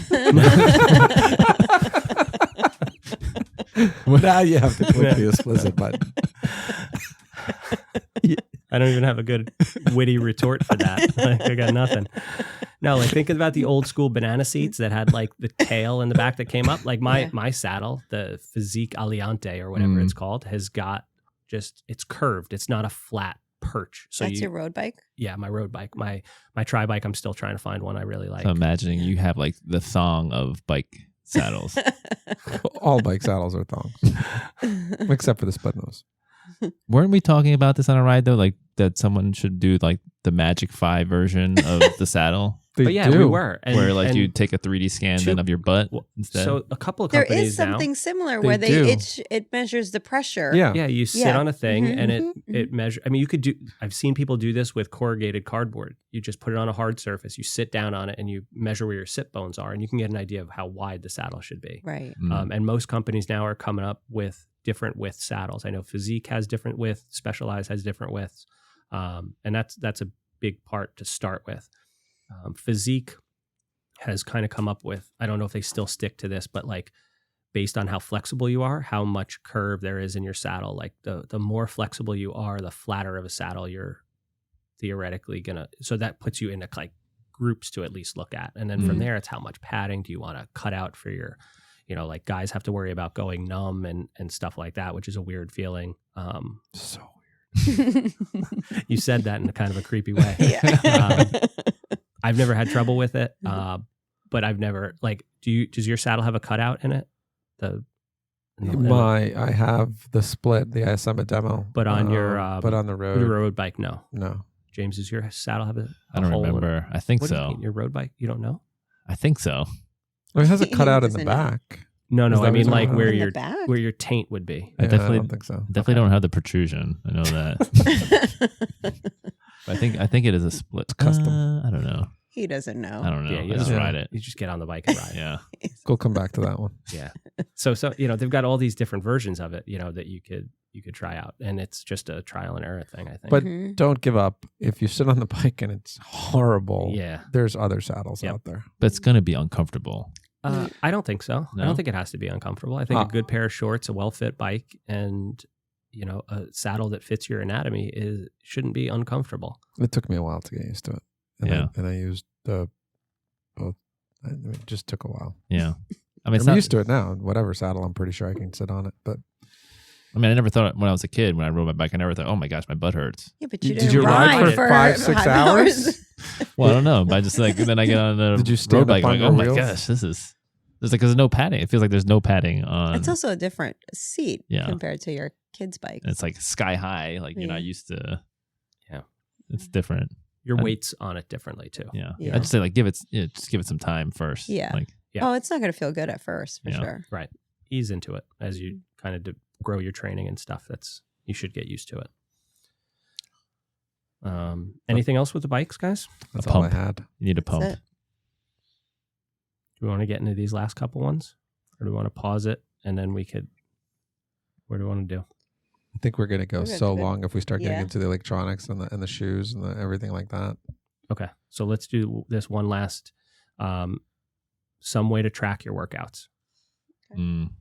Now you have to click the explicit button. I don't even have a good witty retort for that. Like, I got nothing. No, like think about the old school banana seats that had like the tail in the back that came up. Like my saddle, the Physique Aliante or whatever it's called, has got it's curved. It's not a flat perch. So that's your road bike? Yeah, my road bike. My tri-bike, I'm still trying to find one I really like. So imagining you have like the thong of bike saddles. All bike saddles are thongs, except for the split nose. Weren't we talking about this on a ride though? Like that someone should do like the Magic 5 version of the saddle? But yeah, we were. Where like you take a 3D scan then of your butt instead. So a couple of companies there is something similar where it measures the pressure. Yeah. Yeah, you sit on a thing and it measures. I mean, I've seen people do this with corrugated cardboard. You just put it on a hard surface, you sit down on it and you measure where your sit bones are and you can get an idea of how wide the saddle should be. Right. And most companies now are coming up with different width saddles. I know Physique has different width, Specialized has different widths. And that's a big part to start with. Physique has kind of come up with, I don't know if they still stick to this, but like based on how flexible you are, how much curve there is in your saddle. Like the more flexible you are, the flatter of a saddle you're theoretically gonna, so that puts you into like groups to at least look at. And then from there, it's how much padding do you want to cut out for your, like guys have to worry about going numb and stuff like that, which is a weird feeling. So weird. You said that in a kind of a creepy way. Yeah. I've never had trouble with it, but I've never like. Does your saddle have a cutout in it? I have the split, the Summit demo, but on your but on the road, your road bike, no. James, does your saddle have a I don't hole remember. I think what so. do you mean, your road bike, you don't know? I think so. It has a cutout in the Doesn't know. back. No, Is that I mean what like you're where talking your back? where your taint would be. I I don't think so. definitely don't have the protrusion. I know that. But I think it is a split. It's custom. I don't know. He doesn't know. I don't know. Yeah, you I just don't. ride it. You just get on the bike and ride. Yeah. We'll come back to that one. Yeah. So they've got all these different versions of it, that you could try out, and it's just a trial and error thing, I think. But Mhm. don't give up. If you sit on the bike and it's horrible, yeah, there's other saddles Yep. out there. But it's going to be uncomfortable. I don't think so. I No? don't think it has to be uncomfortable. I think Ah. a good pair of shorts, a well-fit bike, and a saddle that fits your anatomy shouldn't be uncomfortable. It took me a while to get used to it. And Yeah. I used the both. It just took a while. Yeah. I mean, it's I'm not, used to it now. Whatever saddle, I'm pretty sure I can sit on it. But I mean, I never thought when I was a kid, when I rode my bike, I never thought, oh my gosh, my butt hurts. Yeah, but you Did didn't you ride for for 5-6 hours? Well, I don't know. But I just then I get on the Did you stand road bike, up I'm on like, oh your my wheels? gosh, there's no padding. It feels like there's no padding on. It's also a different seat Yeah. compared to your kid's bike. It's like sky high. Like you're not Yeah. used to. Yeah. It's different. Your I- weight's on it differently too. Yeah. Yeah. I just say like just give it some time first. Yeah. Like Yeah. Oh, it's not going to feel good at first, for Yeah. sure. Right. Ease into it as you kind of grow your training and stuff. You should get used to it. Anything else with the bikes, guys? that's A all I pump. had. you need a That's pump. it. Do we want to get into these last couple ones, or do we want to pause it and then we could? What do we want to do? I think we're going to go We're good, so good. long if we start getting Yeah. into the electronics and the shoes and everything like that. Okay, so let's do this one last. Some way to track your workouts, Mm.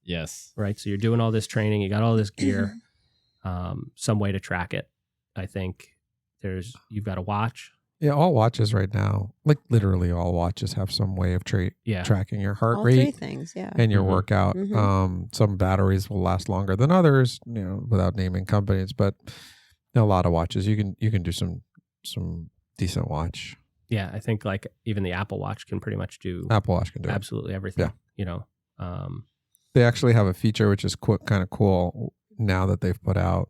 Yes. right? So you're doing all this training, you got all this gear. Some way to track it. I think you've got a watch. Yeah, all watches right now, like literally all watches have some way of Yeah. tracking your heart All three rate things, yeah. and your Mhm. workout. Mhm. Some batteries will last longer than others, without naming companies, but a lot of watches you can do some decent watch. Yeah, I think like even the Apple Watch can pretty much do Apple Watch can do it. absolutely everything. Yeah. They actually have a feature which is kind of cool now that they've put out,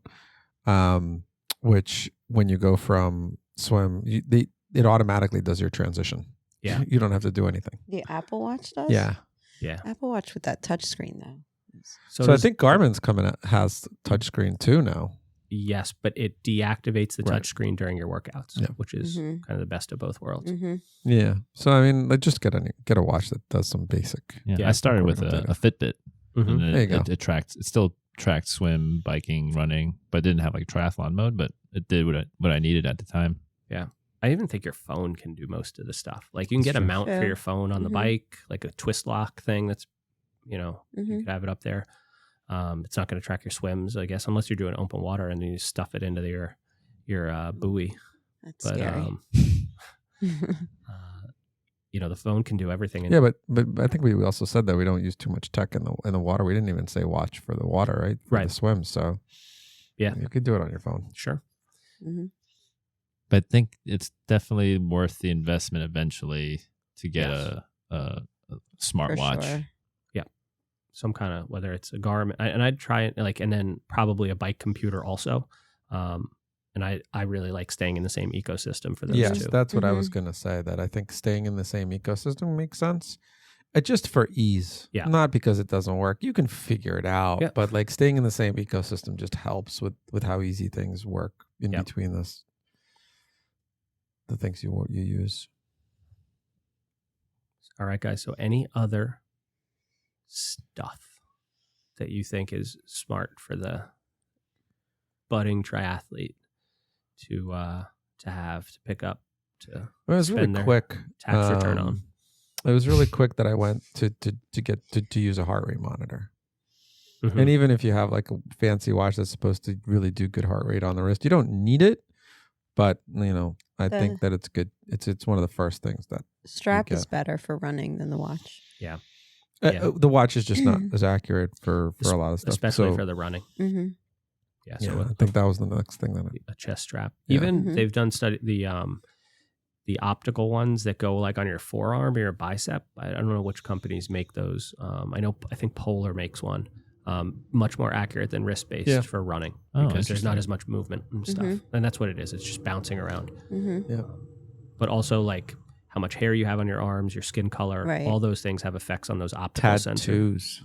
which when you go from swim, it automatically does your transition. Yeah. You don't have to do anything. The Apple Watch does? Yeah. Yeah. Apple Watch with that touch screen, though. So I does- think Garmin's has touchscreen too now. yes, but it deactivates the Right. touch screen during your workouts, Yeah. which is Mhm. kind of the best of both worlds. Mm-hmm. Yeah. So I mean, like just get a watch that does some basic. Yeah. Yeah, I started with recording a Fitbit. Mhm. And There you go. it still tracked swim, biking, running, but it didn't have like triathlon mode, but it did what I needed at the time. I even think your phone can do most of the stuff. Like you can That's get a true. mount for True. your phone on the Mhm. bike, like a twist lock thing that's, you Mm-hmm. could have it up there. It's not going to track your swims, I guess, unless you're doing open water and then you stuff it into your buoy. That's But scary. the phone can do everything. And Yeah, but I think we also said that we don't use too much tech in the water. We didn't even say watch for the water, right? For Right. the swim. So Yeah. you could do it on your phone. Sure. Mm-hmm. But I think it's definitely worth the investment eventually to get Yes. a smartwatch. Sure. Some kind of, whether it's a Garmin, and I'd try it and then probably a bike computer also. And I really like staying in the same ecosystem for those Yes, two. that's what I was Mhm. going to say. That I think staying in the same ecosystem makes sense. Just for ease, Yeah. not because it doesn't work. You can figure it out, Yeah. but like staying in the same ecosystem just helps with how easy things work in Yeah. between the things you use. All right, guys. So any other stuff that you think is smart for the budding triathlete to have to pick up to It was spend really their quick. tax return on? It was really quick that I went to get to use a heart rate monitor. Mhm. And even if you have like a fancy watch that's supposed to really do good heart rate on the wrist, you don't need it. But I think that it's good. It's one of the first things that Strap is get. better for running than the watch. Yeah. The watch is just not as accurate for a lot of stuff, Especially So, for the running. Mm-hmm. Yeah. Yeah, So I think that was the next thing that. a chest strap. Yeah. Even Mhm. they've done the optical ones that go like on your forearm or your bicep. I don't know which companies make those. I think Polar makes one. Much more accurate than wrist-based Yeah. for running Oh, because there's not interesting. as much movement and stuff. Mhm. And that's what it is. It's just bouncing around. Mm-hmm. Yeah. But also like how much hair you have on your arms, your skin color, Right. all those things have effects on those optical sensors. Tattoos.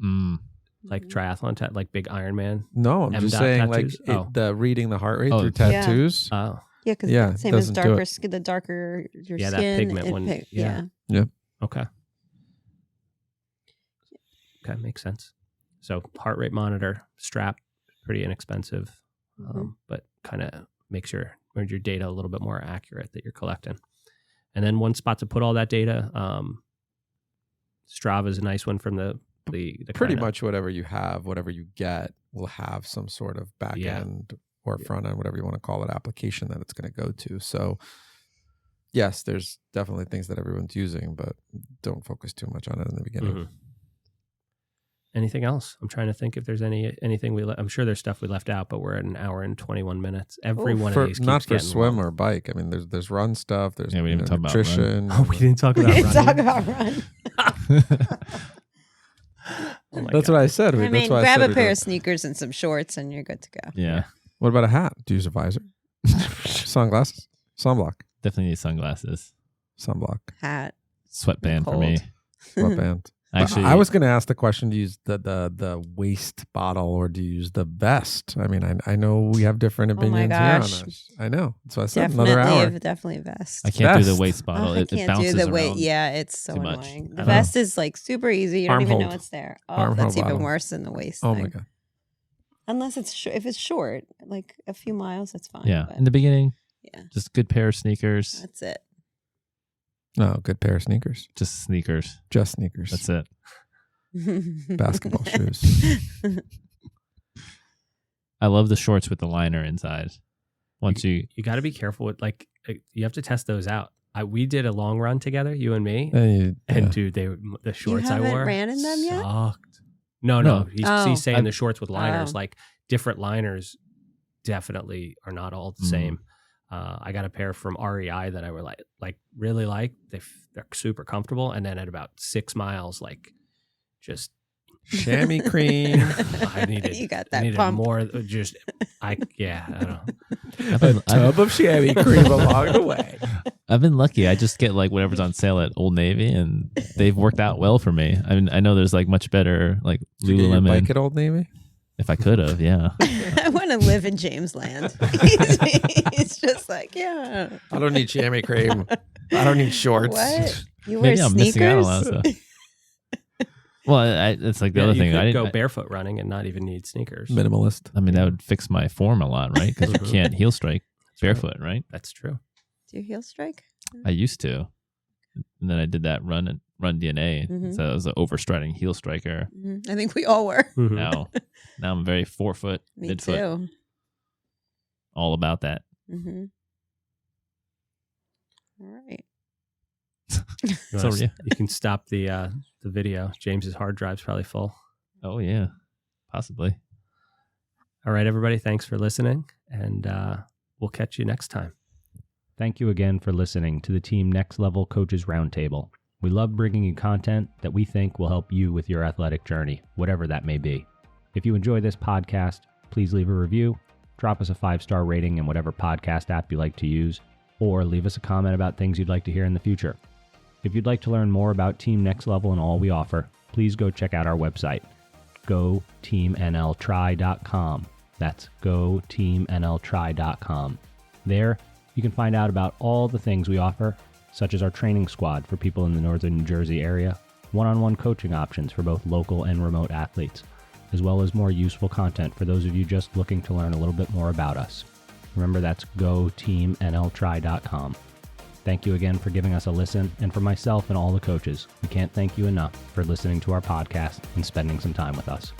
Mm. Like triathlon, like big Ironman. No, I'm just M-dot saying tattoos? like the reading the heart rate Oh. through Yeah. tattoos. Oh, Yeah, because Yeah, same as doesn't do darker it. skin, the darker your Yeah, that skin. pigment one, yeah. okay. Okay, makes sense. So heart rate monitor, strap, pretty inexpensive, but kind of makes your data a little bit more accurate that you're collecting. And then one spot to put all that data, Strava is a nice one from the Pretty kinda- much whatever you have, whatever you get, will have some sort of back Yeah. end or front end, whatever you want to call it, application that it's going to go to. So, yes, there's definitely things that everyone's using, but don't focus too much on it in the beginning. Mhm. Anything else? I'm trying to think if there's anything I'm sure there's stuff we left out, but we're at an hour and 21 minutes. Every one of these keeps not for getting swim long. or bike. I mean, there's run stuff. There's Yeah, we didn't talk about run. nutrition. Oh, we didn't talk about We running. didn't talk about run. Oh my That's God. what I said. I That's mean, why grab I a said pair of sneakers and some shorts, and you're good to go. Yeah. What about a hat? Do you use a visor? Sunglasses? Sunblock? Definitely need sunglasses. Sunblock. Hat. Sweatband for me. Sweatband. Actually, I was going to ask the question: do you use the waist bottle or do you use the vest? I mean, I know we have different Oh my opinions here gosh. on this. I know. So I said another hour. Definitely a vest. I can't do the Vest. waist bottle. I It can't bounces do the weight. around. Yeah, it's so too much. annoying. I The know. vest is like super easy. You don't Arm even know hold. it's there. Oh, Arm that's hold even bottom. worse than the waist Oh thing. my god. Unless it's if it's short, like a few miles, that's fine. Yeah. but In the beginning, yeah, just a good pair of sneakers. that's it. No, good pair of sneakers. Just sneakers. Just sneakers. That's it. Basketball shoes. I love the shorts with the liner inside. Once you You got to be careful with you have to test those out. We did a long run together, you and me, And and dude, the shorts I haven't wore ran in them yet? sucked. No. No. He's saying I- the shorts with liners, Oh. like different liners, definitely are not all the same. I got a pair from REI that I were really like. They're super comfortable, and then at about 6 miles, just chamois cream. I needed. You got I that needed pump. more. I don't know. A tub of chamois cream along the way. I've been lucky. I just get whatever's on sale at Old Navy, and they've worked out well for me. I mean, I know there's much better Did you get your Lululemon. bike at Old Navy? If I could have, yeah. I want to live in James Land. He's just yeah. I don't need chamois cream. I don't need shorts. What? You wear Maybe I'm sneakers? missing out on a lot of stuff. Well, it's the other you thing. could I didn't go barefoot running and not even need sneakers. Minimalist. I mean, that would fix my form a lot, right? Because you can't heel strike barefoot, right? That's true. Do you heel strike? I used to, and then I did that run DNA. Mhm. So I was an overstriding heel striker. Mhm. I think we all were. Mhm. Now I'm very forefoot, Me midfoot, too. all about that. Mm-hmm. All right. You So, wanna- yeah. you can stop the video. James's hard drive's probably full. Oh yeah, possibly. All right, everybody. Thanks for listening, and we'll catch you next time. Thank you again for listening to the Team Next Level Coaches Roundtable. We love bringing you content that we think will help you with your athletic journey, whatever that may be. If you enjoy this podcast, please leave a review, drop us a 5-star rating in whatever podcast app you like to use, or leave us a comment about things you'd like to hear in the future. If you'd like to learn more about Team Next Level and all we offer, please go check out our website, goteamnltry.com. That's goteamnltry.com. There, you can find out about all the things we offer, such as our training squad for people in the northern New Jersey area, one-on-one coaching options for both local and remote athletes, as well as more useful content for those of you just looking to learn a little bit more about us. Remember, that's goteamnltry.com. Thank you again for giving us a listen, and for myself and all the coaches, we can't thank you enough for listening to our podcast and spending some time with us.